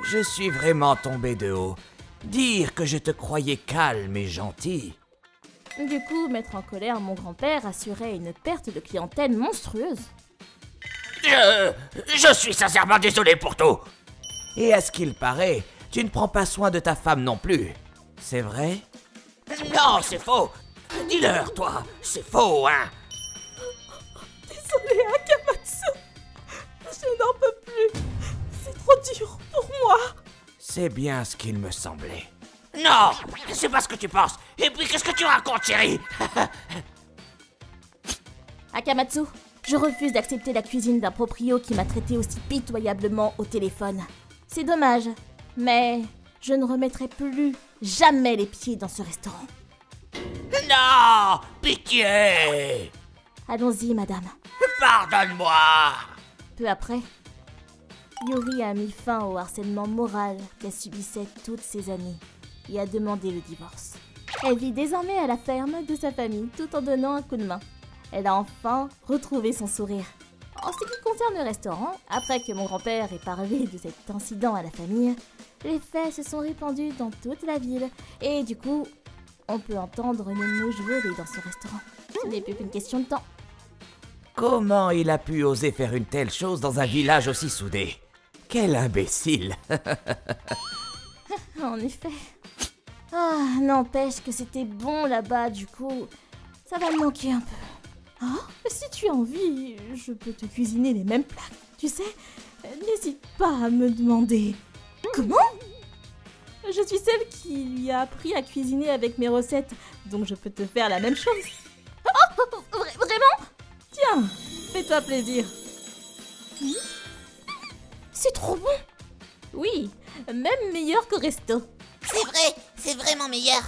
Je suis vraiment tombé de haut. Dire que je te croyais calme et gentil. Du coup, mettre en colère mon grand-père assurait une perte de clientèle monstrueuse. Je suis sincèrement désolé pour tout. Et à ce qu'il paraît, tu ne prends pas soin de ta femme non plus. C'est vrai? Non, c'est faux. Dis-leur, toi. C'est faux, hein. Désolée, Akamatsu. Je n'en peux plus. C'est trop dur pour moi. C'est bien ce qu'il me semblait. Non, c'est pas ce que tu penses. Et puis, qu'est-ce que tu racontes, chérie? Akamatsu, je refuse d'accepter la cuisine d'un proprio qui m'a traité aussi pitoyablement au téléphone. C'est dommage, mais je ne remettrai plus jamais les pieds dans ce restaurant. Non, pitié. Allons-y, madame. Pardonne-moi. Peu après, Yuri a mis fin au harcèlement moral qu'elle subissait toutes ces années et a demandé le divorce. Elle vit désormais à la ferme de sa famille tout en donnant un coup de main. Elle a enfin retrouvé son sourire. En ce qui concerne le restaurant, après que mon grand-père ait parlé de cet incident à la famille, les faits se sont répandus dans toute la ville et du coup, on peut entendre une mouche voler dans ce restaurant. Ce n'est plus qu'une question de temps. Comment il a pu oser faire une telle chose dans un village aussi soudé? Quel imbécile! En effet. Ah, n'empêche que c'était bon là-bas, du coup, ça va me manquer un peu. Ah, si tu as envie, je peux te cuisiner les mêmes plats. Tu sais, n'hésite pas à me demander. Comment? Je suis celle qui a appris à cuisiner avec mes recettes, donc je peux te faire la même chose. Oh, vraiment? Tiens, fais-toi plaisir. C'est trop bon. Oui, même meilleur qu'au resto. C'est vrai, c'est vraiment meilleur.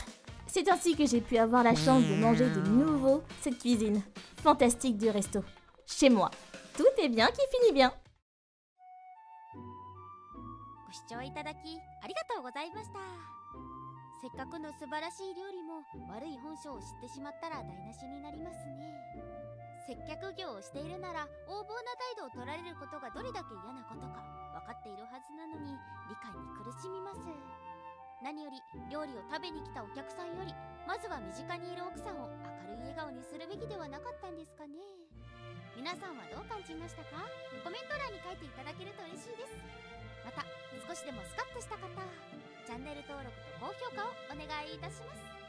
C'est ainsi que j'ai pu avoir la chance de manger de nouveau cette cuisine fantastique du resto. Chez moi, tout est bien qui finit bien. ご視聴いただきありがとうございました。せっかくの素晴らしい料理も悪い本性を知ってしまったら台無しになりますね。接客業をしているなら横暴な態度を取られることがどれだけ嫌なことか分かっているはずなのに理解に苦しみます。何より料理を食べに来たお客さんよりまずは身近にいる奥さんを明るい笑顔にするべきではなかったんですかね。皆さんはどう感じましたか？コメント欄に書いていただけると嬉しいです。また少しでもスカッとした方、チャンネル登録と高評価をお願いいたします。